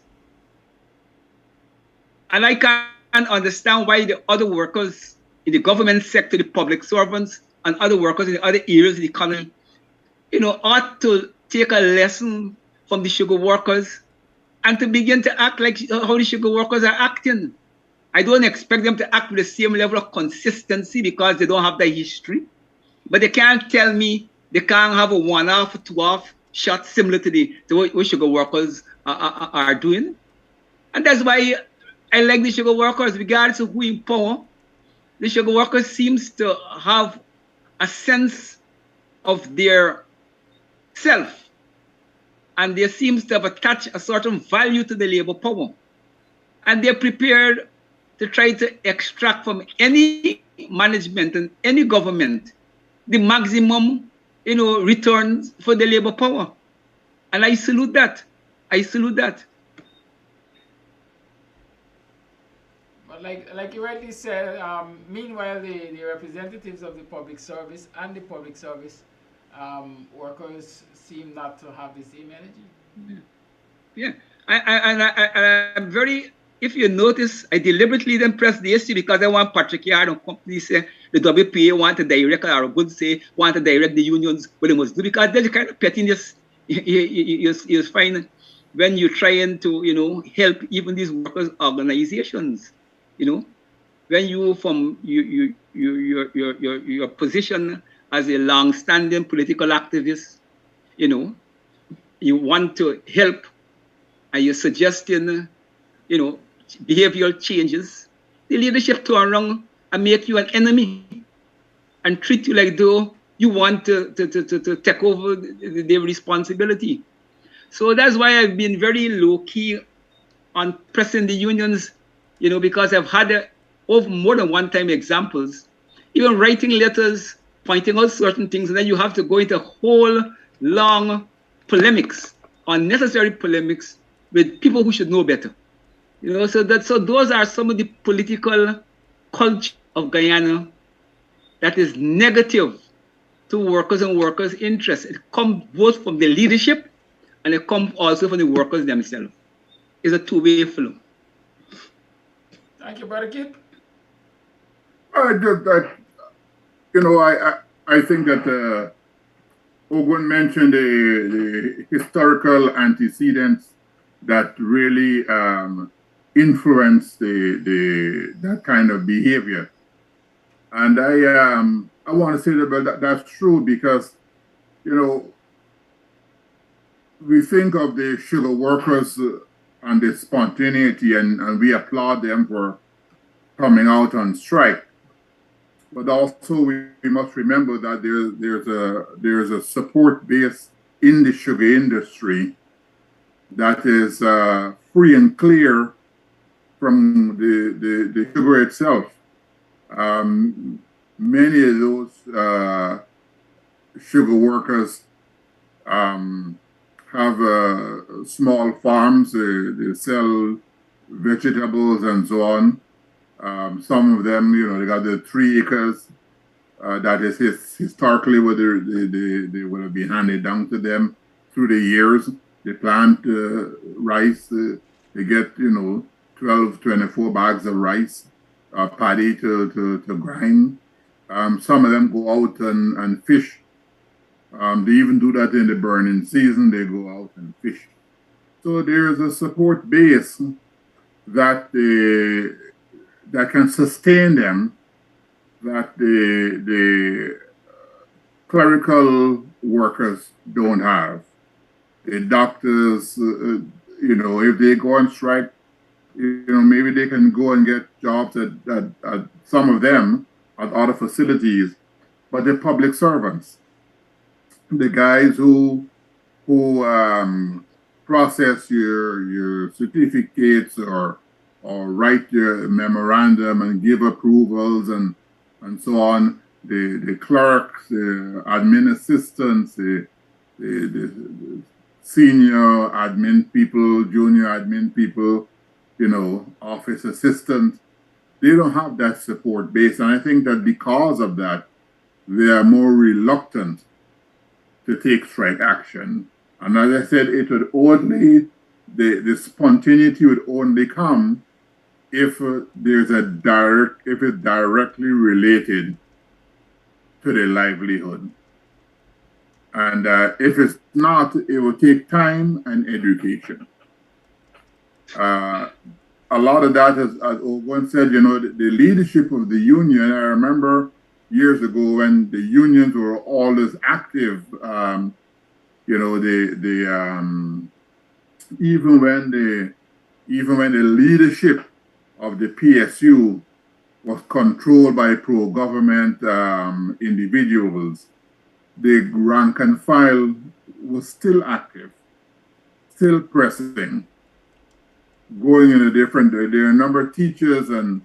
And I can't understand why the other workers in the government sector, the public servants, and other workers in the other areas of the economy, you know, ought to take a lesson from the sugar workers and to begin to act like how the sugar workers are acting. I don't expect them to act with the same level of consistency because they don't have the history. But they can't tell me they can't have a one-off or two-off shot similar to what sugar workers are doing. And that's why I like the sugar workers, regardless of who in power. The sugar workers seems to have a sense of their self, and they seems to have attached a certain value to the labor power, and they're prepared to try to extract from any management and any government the maximum, you know, returns for the labor power. And I salute that. I salute that. But like you rightly said, meanwhile the representatives of the public service and the public service workers seem not to have the same energy. Yeah. I'm very, if you notice, I deliberately then press the issue because I want Patrick Yard and companies say the WPA want to direct, or good say, want to direct the unions what they must do, because there's a kind of pettiness you find when you're trying to, you know, help even these workers' organizations, you know, when you from your position as a long-standing political activist, you know, you want to help and you're suggesting, you know, behavioral changes, the leadership turn around and make you an enemy and treat you like though you want to take over their responsibility. So that's why I've been very low-key on pressing the unions, you know, because I've had over more than one time examples, even writing letters, pointing out certain things, and then you have to go into whole long polemics, unnecessary polemics, with people who should know better. You know, so those are some of the political culture of Guyana that is negative to workers and workers' interests. It comes both from the leadership and it comes also from the workers themselves. It's a two-way flow. Thank you, Brother Kid. I think that Ogun mentioned the historical antecedents that really influence that kind of behavior. And I want to say that's true because, you know, we think of the sugar workers and the spontaneity, and we applaud them for coming out on strike. But also we must remember that there's a support base in the sugar industry that is free and clear from the sugar itself. Many of those sugar workers have small farms. They sell vegetables and so on. Some of them, you know, they got the 3 acres that is historically what they would have been handed down to them through the years. They plant rice. They get, you know, 12, 24 bags of rice, paddy to grind. Some of them go out and fish. They even do that in the burning season. They go out and fish. So there's a support base that can sustain them, that the clerical workers don't have. The doctors, you know, if they go on strike, you know, maybe they can go and get jobs at some of them at other facilities, but the public servants, the guys who process your certificates or write your memorandum and give approvals and so on, the clerks, the admin assistants, the senior admin people, junior admin people, you know, office assistants, they don't have that support base. And I think that because of that, they are more reluctant to take strike action. And as I said, it would only, the spontaneity would only come if there's if it's directly related to their livelihood. And if it's not, it will take time and education. A lot of that, as Owen said, you know, the leadership of the union, I remember years ago when the unions were always active, you know, even when the leadership of the PSU was controlled by pro-government individuals, the rank and file was still active, still pressing, going in a different way. There are a number of teachers and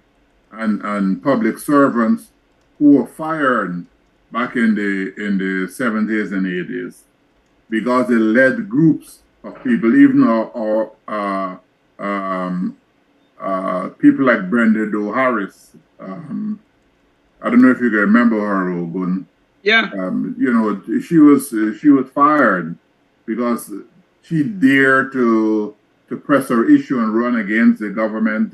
public servants who were fired back in the 70s and 80s because they led groups of people, even people like Brenda Doe Harris. I don't know if you can remember her, Ogun. Yeah. You know, she was fired because she dared to press her issue and run against the government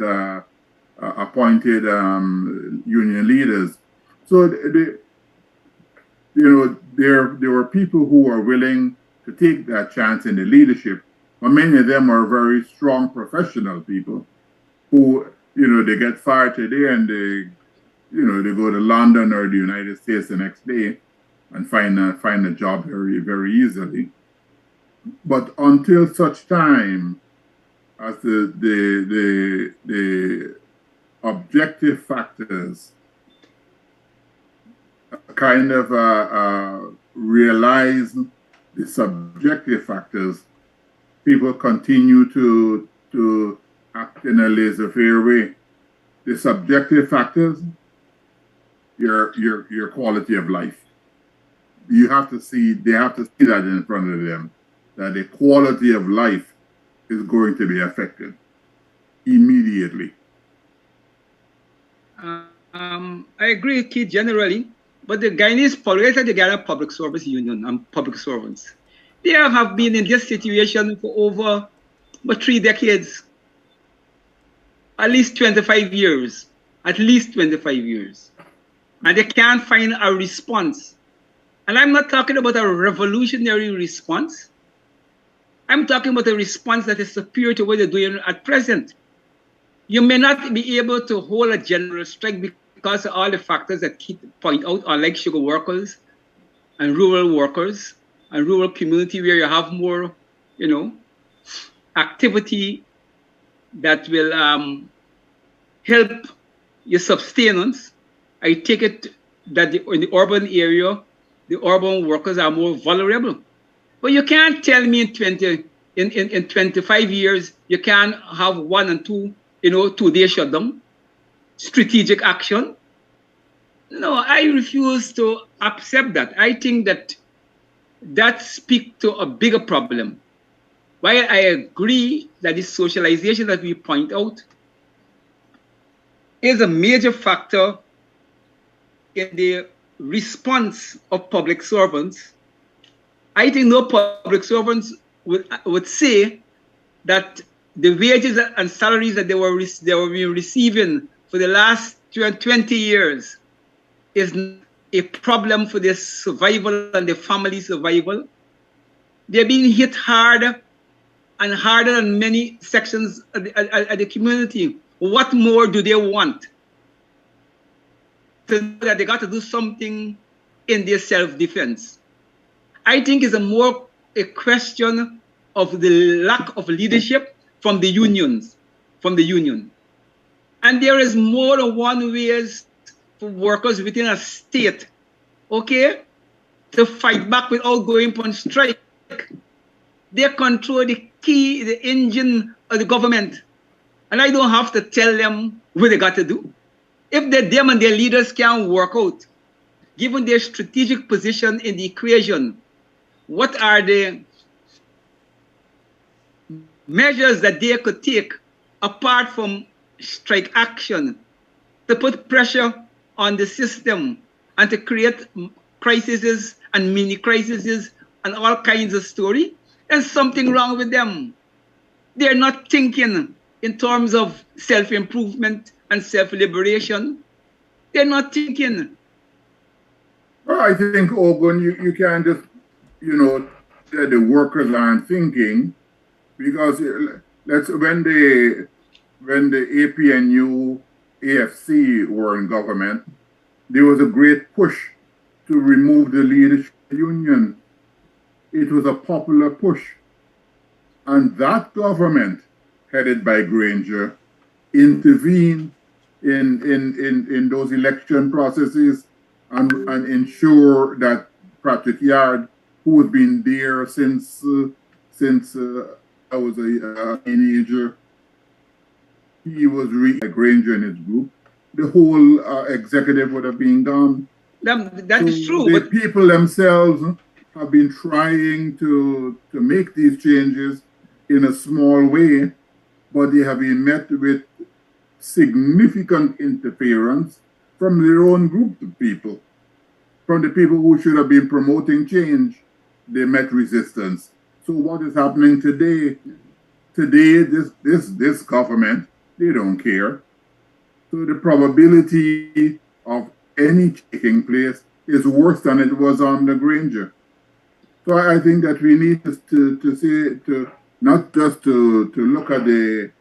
appointed union leaders. So you know, there were people who were willing to take that chance in the leadership, but many of them are very strong professional people who, you know, they get fired today and they go to London or the United States the next day and find a job very, very easily. But until such time as the objective factors kind of realize the subjective factors, people continue to act in a laissez-faire way. The subjective factors, your quality of life. They have to see that in front of them, that the quality of life is going to be affected immediately. I agree with Keith generally, but the Guyanese the Guyana Public Service Union and public servants, they have been in this situation for over 3 decades, at least 25 years, and they can't find a response. And I'm not talking about a revolutionary response. I'm talking about a response that is superior to what they're doing at present. You may not be able to hold a general strike because of all the factors that Keith point out, unlike sugar workers and rural workers and rural community where you have more, activity that will help your sustenance. I take it that in the urban area, the urban workers are more vulnerable. But you can't tell me in 25 years, you can't have 1 and 2, 2-day shutdown, strategic action. No, I refuse to accept that. I think that speaks to a bigger problem. While I agree that the socialization that we point out is a major factor in the response of public servants, I think no public servants would say that the wages and salaries that they were receiving for the last 20 years is a problem for their survival and their family survival. They're being hit harder and harder in many sections of the community. What more do they want? So that they got to do something in their self-defense. I think it's more a question of the lack of leadership from the union. And there is more than one ways for workers within a state, to fight back without going on strike. They control the key, the engine of the government. And I don't have to tell them what they got to do. If them and their leaders can't work out, given their strategic position in the equation, what are the measures that they could take apart from strike action to put pressure on the system and to create crises and mini crises and all kinds of story? There's something wrong with them. They're not thinking in terms of self-improvement and self-liberation. They're not thinking. Well, I think, Ogun, you can't just, that the workers aren't thinking, because when the APNU, AFC were in government, there was a great push to remove the leadership union. It was a popular push. And that government, headed by Granger, intervened in those election processes and ensure that Patrick Yard, who has been there since I was a teenager, he was by Granger in his group. The whole executive would have been gone. That is true. The but people themselves have been trying to make these changes in a small way, but they have been met with significant interference from their own group of people. From the people who should have been promoting change, they met resistance. So what is happening today? Today, this government, they don't care. So the probability of any taking place is worse than it was under Granger. So I think that we need to not just to look at the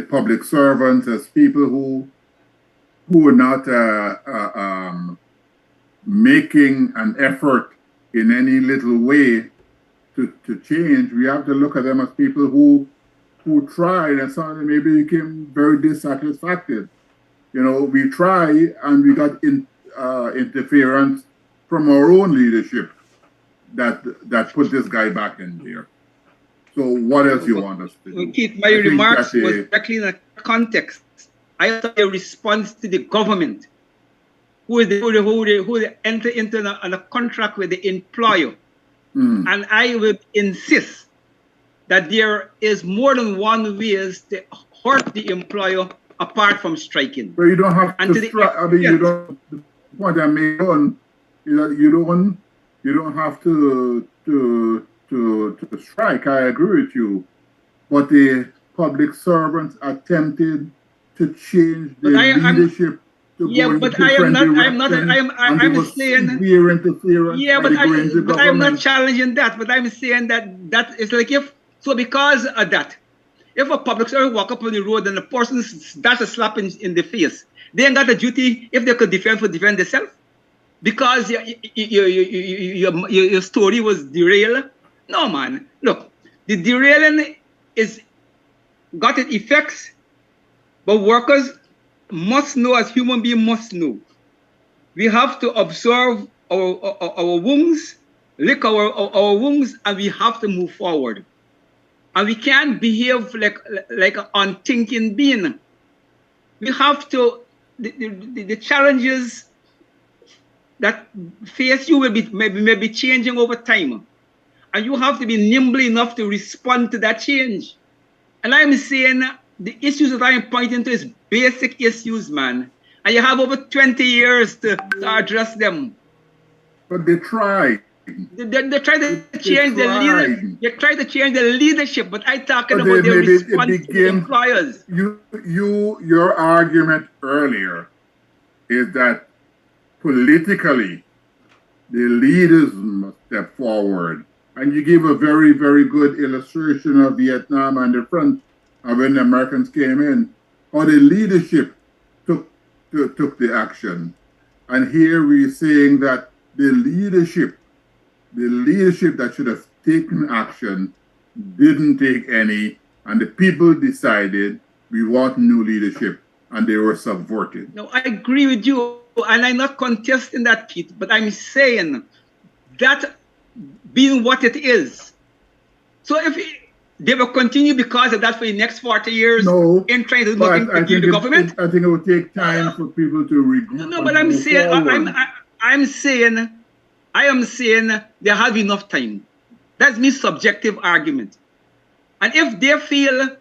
public servants as people who are not making an effort in any little way to change. We have to look at them as people who tried and suddenly maybe became very dissatisfied. We try and we got interference from our own leadership that put this guy back in there. So what else you want us to do? Keith, my remarks was exactly in a context. I thought a response to the government who they enter into a contract with the employer. And I would insist that there is more than one ways to hurt the employer apart from striking. But you don't have to strike. I mean, you don't. The point I made on is that you don't have to strike. I agree with you. But the public servants attempted to change the leadership. Yeah, but I'm saying severe interference. Yeah, but I'm not challenging that. But I'm saying that is like because of that, if a public servant walk up on the road and the person that's a slap in the face, they ain't got a duty if they could defend themselves because your story was derailed. No, man. Look, the derailing got its effects, but workers must know, as human beings must know. We have to observe our wounds, lick our wounds, and we have to move forward. And we can't behave like an unthinking being. We have to, the challenges that face you will be maybe changing over time. And you have to be nimble enough to respond to that change. And I'm saying the issues that I'm pointing to is basic issues, man. And you have over 20 years to address them. But they try. They try to change the leadership. They try to change the leadership, but I'm talking about the response to the employers. Your argument earlier is that politically, the leaders must step forward. And you give a very, very good illustration of Vietnam and the front of when the Americans came in, how the leadership took the action. And here we're saying that the leadership that should have taken action didn't take any, and the people decided we want new leadership, and they were subverted. No, I agree with you, and I'm not contesting that, Keith, but I'm saying that being what it is. So if they will continue because of that for the next 40 years in trying to do nothing to the government? I think it would take time for people to regroup. No, but I'm saying, I am saying they have enough time. That's my subjective argument. And if they feel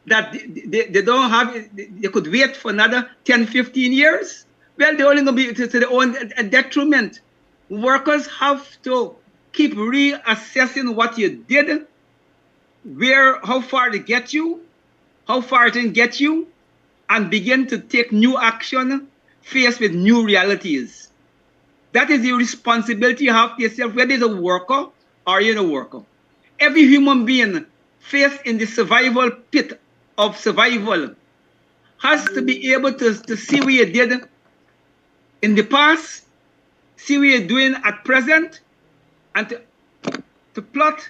that they don't have, they could wait for another 10, 15 years, well, they're only going to be to their own detriment. Workers have to keep reassessing what you did, how far to get you, how far it didn't get you, and begin to take new action faced with new realities. That is the responsibility you have to yourself, whether you're a worker or you're a worker. Every human being faced in the survival pit of survival has to be able to see what you did in the past, see what you're doing at present, and to plot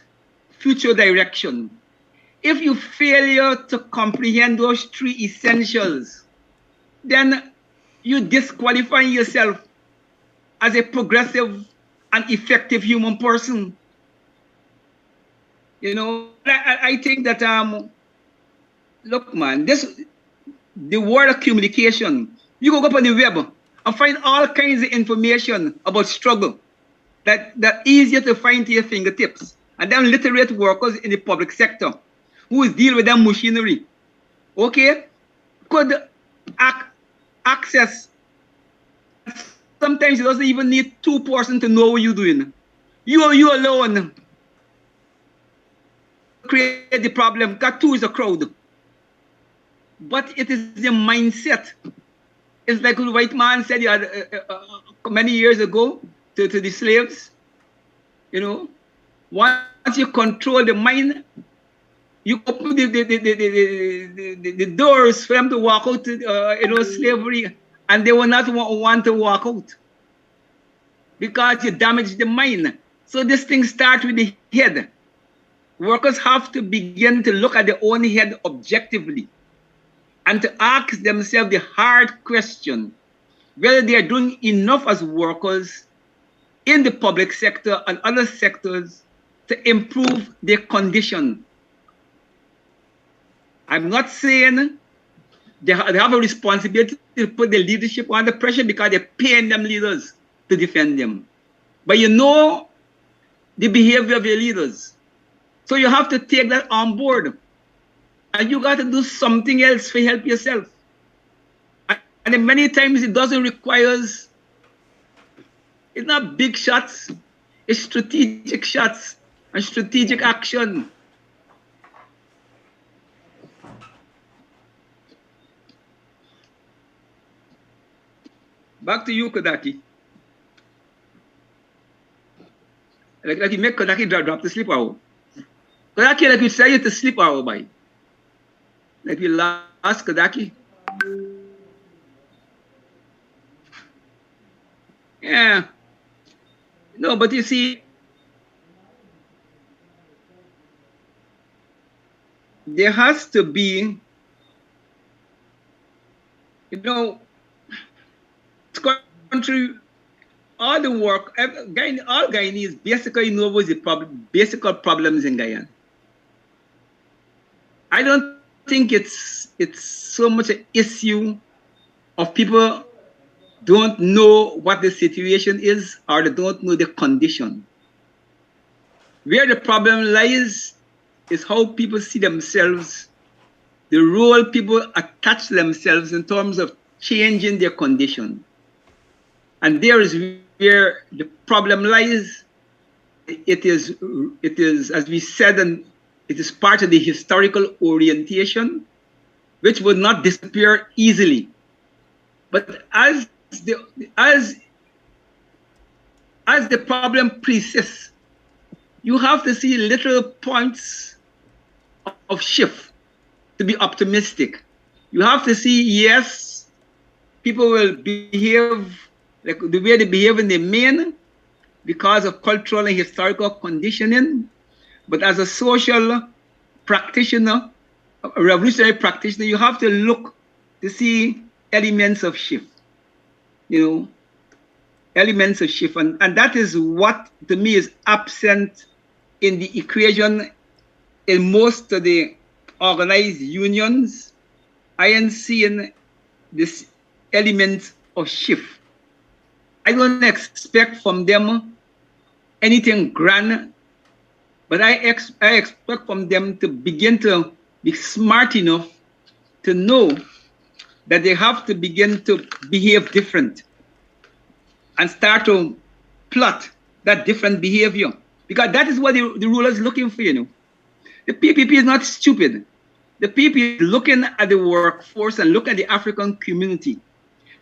future direction. If you fail to comprehend those three essentials, then you disqualify yourself as a progressive and effective human person. You know, I think that look, man, the world of communication. You go up on the web and find all kinds of information about struggle that easier to find to your fingertips. And then literate workers in the public sector who deal with them machinery, okay, could access. Sometimes you doesn't even need two persons to know what you're doing. You alone create the problem. Got two is a crowd. But it is the mindset. It's like the white man said many years ago to the slaves, you know, once you control the mind, you open the doors for them to walk out to slavery, and they will not want to walk out because you damage the mind. So this thing starts with the head. Workers have to begin to look at their own head objectively and to ask themselves the hard question whether they are doing enough as workers in the public sector and other sectors to improve their condition. I'm not saying they have a responsibility to put the leadership under pressure because they're paying them leaders to defend them. But you know the behavior of your leaders. So you have to take that on board. And you got to do something else to help yourself. And then many times it doesn't require, it's not big shots, it's strategic shots and strategic action. Back to you, Kodaki. Like you make Kodaki drop to sleep out. Kodaki, like you say you to sleep out by. Like we lost Kodaki. Yeah. No, but you see, there has to be, you know, country, all the work, all Guyanese basically know what the basic problems in Guyana. I don't think it's so much an issue of people don't know what the situation is or they don't know the condition. Where the problem lies is how people see themselves, the role people attach themselves in terms of changing their condition. And there is where the problem lies. It is, as we said, and it is part of the historical orientation, which will not disappear easily. But as the problem persists, you have to see little points of shift to be optimistic. You have to see, yes, people will behave like the way they behave in the main because of cultural and historical conditioning. But as a social practitioner, a revolutionary practitioner, you have to look to see elements of shift, you know, elements of shift. And that is what, to me, is absent in the equation in most of the organized unions. I am seeing this element of shift. I don't expect from them anything grand, but I expect from them to begin to be smart enough to know that they have to begin to behave different and start to plot that different behavior. Because that is what the ruler is looking for, you know. The PPP is not stupid. The PPP is looking at the workforce and looking at the African community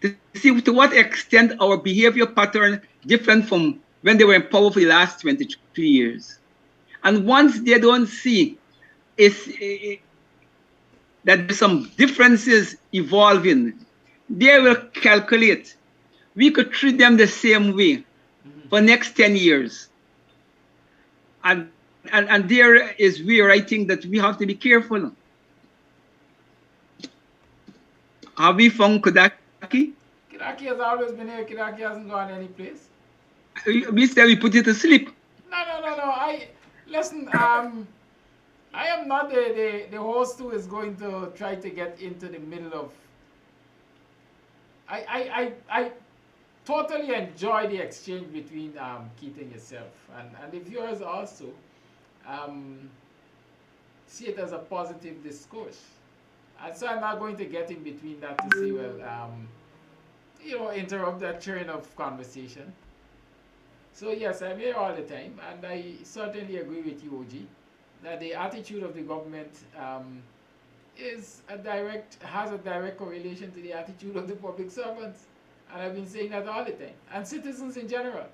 to see to what extent our behavior pattern different from when they were in power for the last 23 years. And once they don't see that there's some differences evolving, they will calculate. We could treat them the same way for next 10 years. And there is where I think that we have to be careful. Have we found Kodaki? Kodaki has always been here. Kodaki hasn't gone any place. We said we put it to sleep. No. Listen, I am not the host who is going to try to get into the middle of. I totally enjoy the exchange between Keith and yourself, and the viewers also see it as a positive discourse. And so I'm not going to get in between that to say, well, interrupt that train of conversation. So yes, I'm here all the time, and I certainly agree with you, OG, that the attitude of the government has a direct correlation to the attitude of the public servants. And I've been saying that all the time. And citizens in general.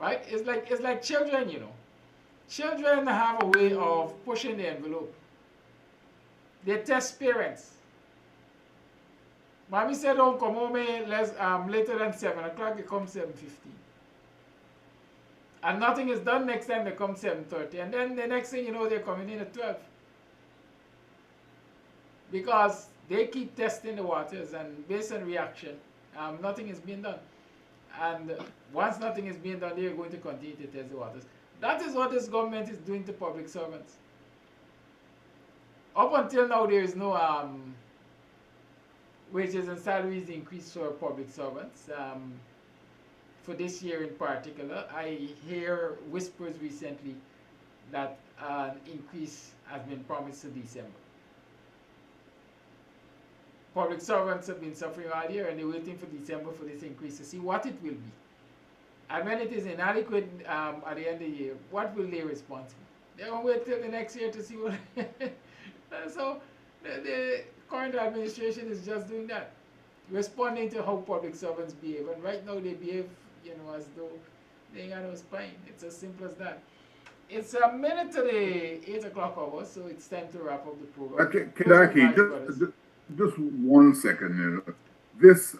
Right? It's like children, you know. Children have a way of pushing the envelope. They test parents. Mommy said don't come home later than 7 o'clock, they come 7:15. And nothing is done next time they come 7:30. And then the next thing you know, they're coming in at 12. Because they keep testing the waters, and based on reaction, nothing is being done. And once nothing is being done, they are going to continue to test the waters. That is what this government is doing to public servants. Up until now, there is no wages and salaries increase for public servants. For this year in particular, I hear whispers recently that an increase has been promised to December. Public servants have been suffering all year and they're waiting for December for this increase to see what it will be. And when it is inadequate at the end of the year, what will they respond to? They're going to wait till the next year to see what. So the current administration is just doing that, responding to how public servants behave. And right now they behave, as though they ain't got no spine. It's as simple as that. It's a minute to the 8 o'clock hour, so it's time to wrap up the program. Okay, Kedaki, just 1 second. This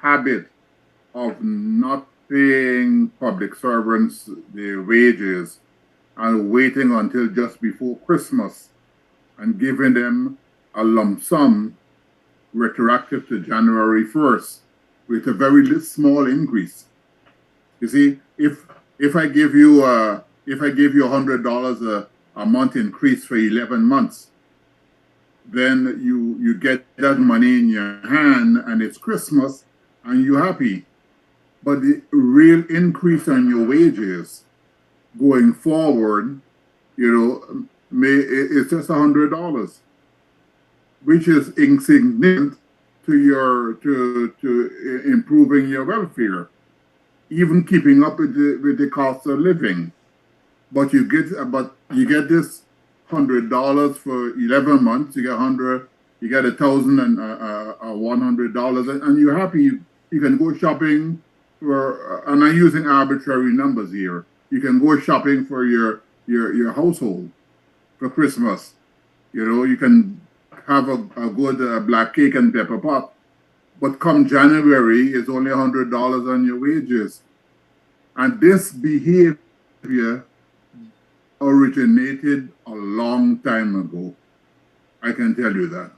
habit of not paying public servants their wages and waiting until just before Christmas and giving them a lump sum retroactive to January 1st with a very small increase. You see, if I give you $100 a month increase for 11 months, then you get that money in your hand and it's Christmas and you're happy. But the real increase on your wages going forward, it's just $100, which is insignificant to improving your welfare, even keeping up with the cost of living. But you get this $100 for 11 months. You get $1,100, and you're happy. You can go shopping for, and I'm using arbitrary numbers here. You can go shopping for your household for Christmas. You can have a good black cake and pepper pot. But come January, it's only $100 on your wages. And this behavior originated a long time ago. I can tell you that.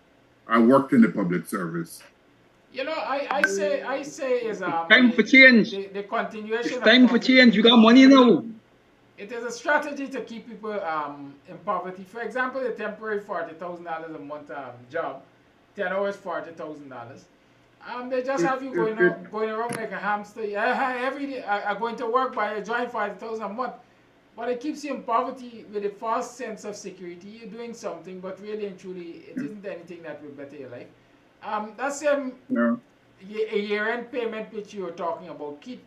I worked in the public service. I say is time for change. The continuation. It's time for change. You got money now. It is a strategy to keep people in poverty. For example, a temporary $40,000 a month job, 10 hours, $40,000. They just have you going around like a hamster. Every day, going to work by a joint $40,000 a month. But it keeps you in poverty with a false sense of security. You're doing something, but really and truly, it isn't anything that will better your life. That same a year-end payment which you were talking about, Keith.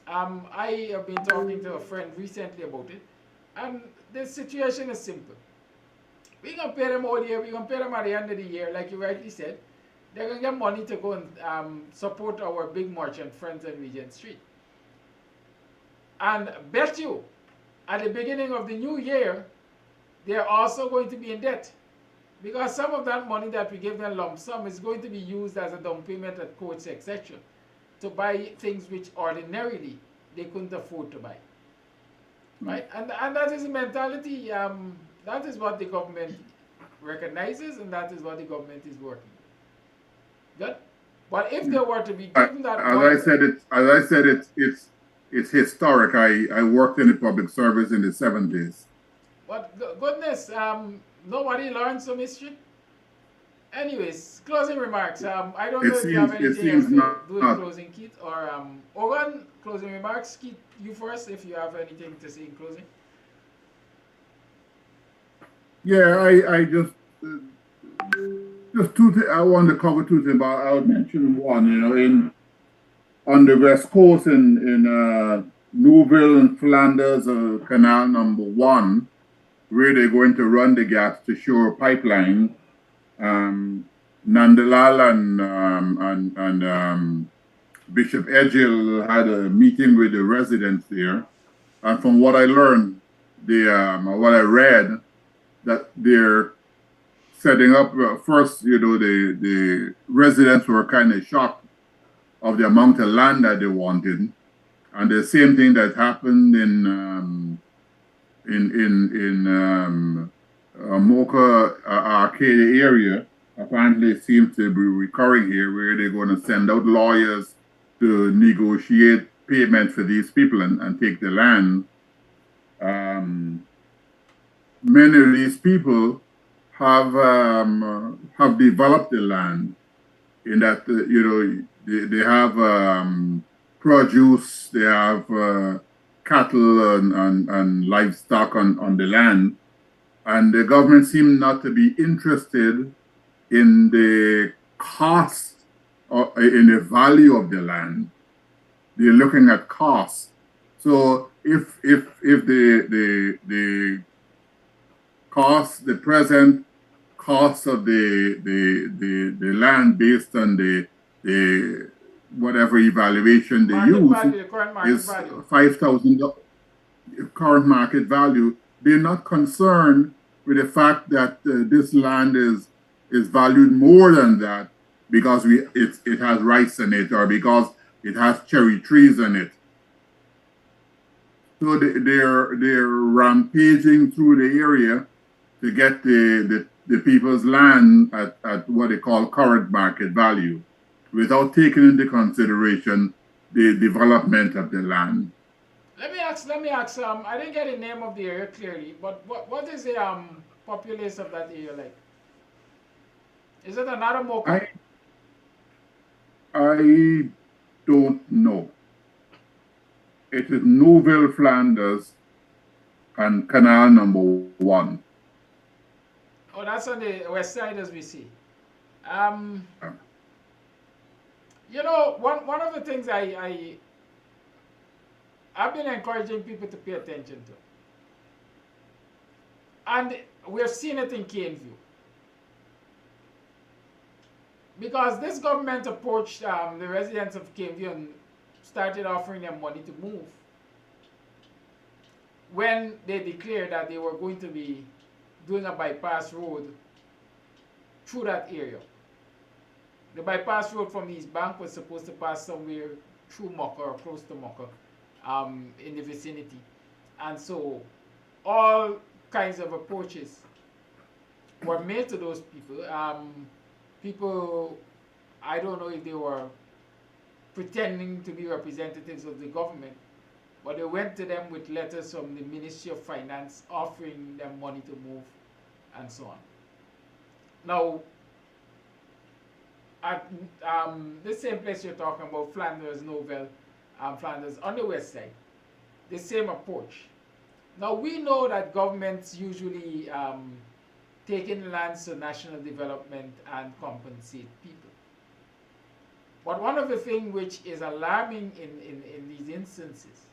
I have been talking to a friend recently about it, and the situation is simple. We're going to pay them all year. We're going to pay them at the end of the year, like you rightly said. They're going to get money to go and support our big merchant friends on Regent Street. And bet you, at the beginning of the new year, they're also going to be in debt. Because some of that money that we give them lump sum is going to be used as a down payment at courts, etc., to buy things which ordinarily they couldn't afford to buy. Right? And that is a mentality, that is what the government recognizes, and that is what the government is working with. Good? But if they were to be given that as I said, it's historic. I worked in the public service in the 70s. But goodness, nobody learned some history. Anyways, closing remarks. I don't know if you have anything else to do in closing, Keith, or Ogan, closing remarks. Keith, you first, if you have anything to say in closing. Yeah, I just two things. I want to cover two things, but I'll mention one. On the West Coast in Newville and Flanders, Canal number 1, where they're going to run the gas to shore pipeline. Nandalal and Bishop Edghill had a meeting with the residents there, and from what I learned, what I read, that they're setting up first. The residents were kind of shocked of the amount of land that they wanted, and the same thing that happened in Mocha Arcadia area apparently seems to be recurring here, where they're going to send out lawyers to negotiate payment for these people and take the land. Many of these people have developed the land in that they have produce, they have cattle and livestock on the land. And the government seemed not to be interested in the cost or in the value of the land. They're looking at cost. So if the cost, the present cost of the land based on the whatever evaluation they use is $5,000 current market value, they're not concerned with the fact that this land is valued more than that because it has rice in it or because it has cherry trees in it. So they're rampaging through the area to get the people's land at what they call current market value, without taking into consideration the development of the land. Let me ask, I didn't get the name of the area clearly, but what is the populace of that area like? Is it another Mocha? I don't know. It is Nouvelle Flanders and Canal number 1. Oh, that's on the west side as we see. You know, one of the things I've been encouraging people to pay attention to, and we're seeing it in Caneview, because this government approached the residents of Caneview and started offering them money to move when they declared that they were going to be doing a bypass road through that area. The bypass road from East Bank was supposed to pass somewhere through Mocha or close to Mocha in the vicinity. And so all kinds of approaches were made to those people. People, I don't know if they were pretending to be representatives of the government, but they went to them with letters from the Ministry of Finance offering them money to move and so on. Now, at the same place you're talking about, Flanders, Nouvelle, Flanders, on the west side, the same approach. Now, we know that governments usually take in lands to national development and compensate people. But one of the things which is alarming in these instances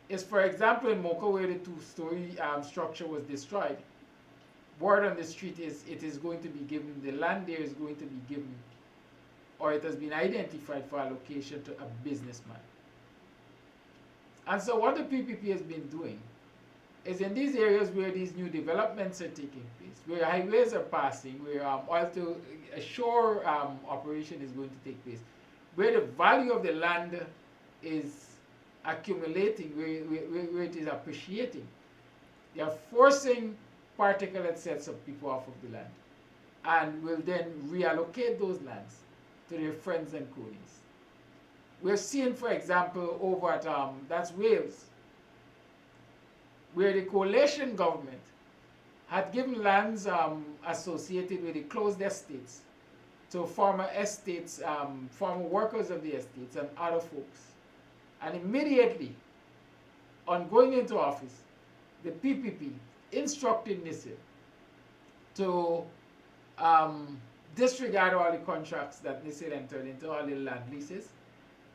is, for example, in Mocha, where the two-story structure was destroyed, word on the street is it is going to be given, the land there is going to be given, or it has been identified for allocation to a businessman. And so what the PPP has been doing is, in these areas where these new developments are taking place, where highways are passing, where oil to shore operation is going to take place, where the value of the land is accumulating, where it is appreciating, they are forcing particular sets of people off of the land and will then reallocate those lands to their friends and cronies. We're seeing, for example, over at, that's Wales, where the coalition government had given lands associated with the closed estates to former estates, former workers of the estates and other folks. And immediately, on going into office, the PPP instructed NISIL to disregard all the contracts that NISIL entered into, all the land leases,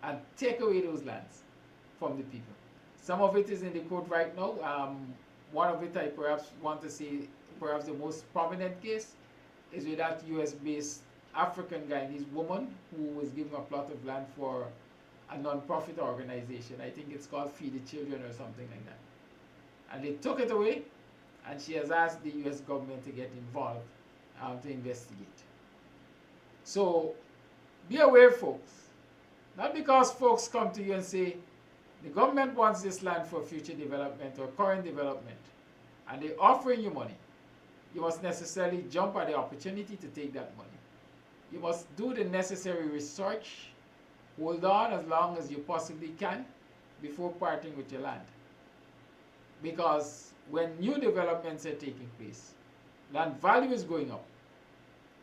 and take away those lands from the people. Some of it is in the court right now. One of it I perhaps want to say, perhaps the most prominent case, is with that US-based African Guyanese woman who was given a plot of land for a non-profit organization. I think it's called Feed the Children or something like that. And they took it away, and she has asked the US government to get involved to investigate. So be aware, folks. Not because folks come to you and say, the government wants this land for future development or current development, and they're offering you money. You must necessarily jump at the opportunity to take that money. You must do the necessary research, hold on as long as you possibly can before parting with your land. Because when new developments are taking place, land value is going up.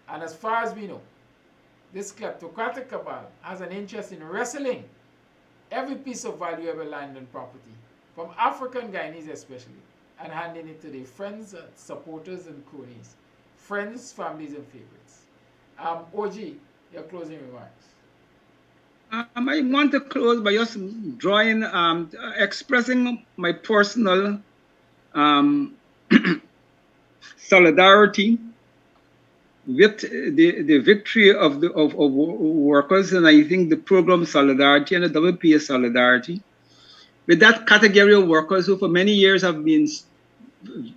And as far as we know, this kleptocratic cabal has an interest in wrestling every piece of valuable land and property, from African Guyanese especially, and handing it to their friends, supporters, and cronies. Friends, families, and favorites. OG, your closing remarks. I want to close by just drawing, expressing my personal solidarity with the victory of workers, and I think the program Solidarity and the WPA Solidarity, with that category of workers who for many years have been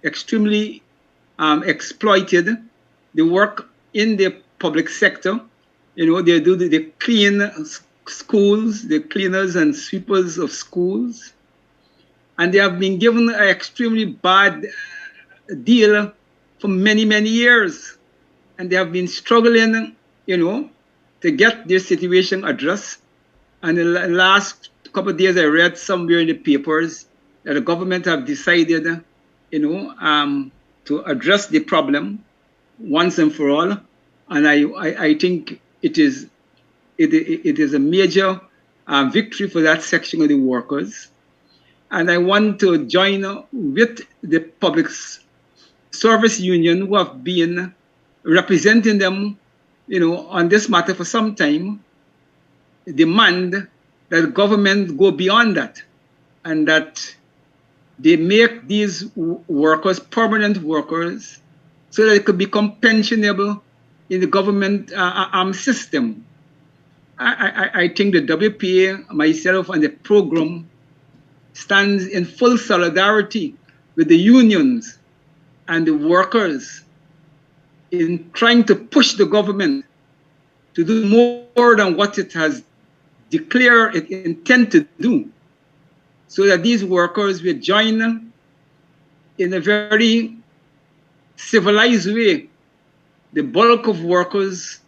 extremely exploited. They work in the public sector. You know, they clean schools, the cleaners and sweepers of schools, and they have been given an extremely bad deal for many, many years. And they have been struggling, you know, to get their situation addressed. And in the last couple of days, I read somewhere in the papers that the government have decided, you know, to address the problem once and for all. And I think it is a major victory for that section of the workers. And I want to join with the public service union who have been representing them, you know, on this matter for some time, demand that the government go beyond that and that they make these workers permanent workers so that they could become pensionable in the government system. I think the WPA, myself, and the program stands in full solidarity with the unions and the workers in trying to push the government to do more than what it has declared it intends to do, so that these workers will join in a very civilized way the bulk of workers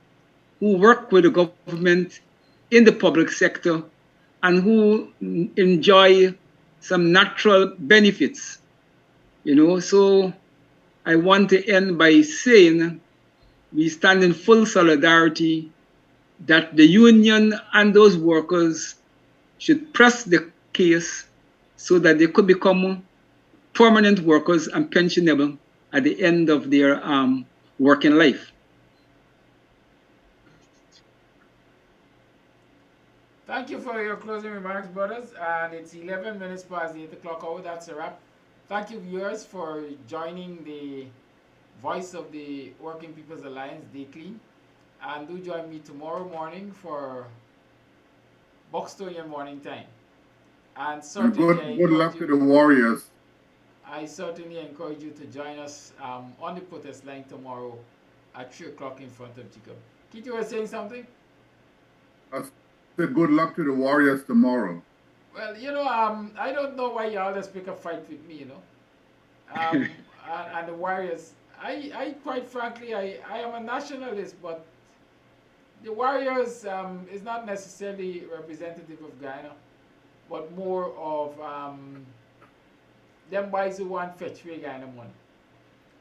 who work with the government in the public sector and who enjoy some natural benefits, you know. So I want to end by saying we stand in full solidarity that the union and those workers should press the case so that they could become permanent workers and pensionable at the end of their working life. Thank you for your closing remarks, brothers. And it's 11 minutes past the 8 o'clock hour. That's a wrap. Thank you, viewers, for joining the Voice of the Working People's Alliance, DAYCLEAN. And do join me tomorrow morning for Buxton morning time. And certainly, good luck to the Warriors. I certainly encourage you to join us on the protest line tomorrow at 3 o'clock in front of Jacob. Kit, you were saying something? I said good luck to the Warriors tomorrow. Well, you know, I don't know why y'all just pick a fight with me, you know. And the Warriors, I quite frankly, I am a nationalist, but the Warriors is not necessarily representative of Guyana, but more of them boys who want fetch free Guyana money,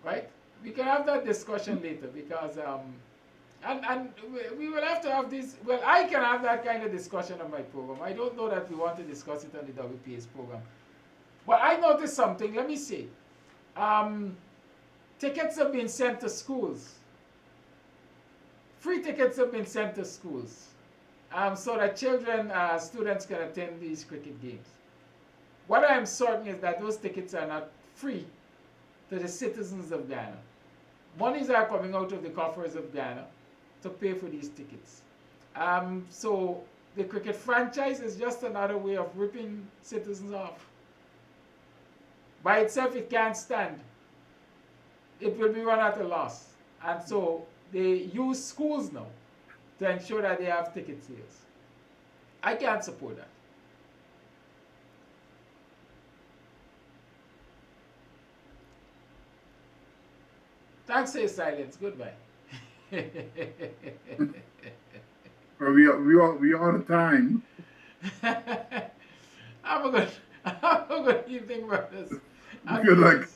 right? We can have that discussion later because, and we will have to have this, well, I can have that kind of discussion on my program. I don't know that we want to discuss it on the WPS program. But I noticed something, let me see. Tickets have been sent to schools. Free tickets have been sent to schools so that children, students can attend these cricket games. What I am certain is that those tickets are not free to the citizens of Guyana. Monies are coming out of the coffers of Guyana to pay for these tickets. So the cricket franchise is just another way of ripping citizens off. By itself, it can't stand. It will be run at a loss. And so they use schools now to ensure that they have ticket sales. I can't support that. Thanks for your silence. Goodbye. We are on time. Have a good evening, brothers. Good luck.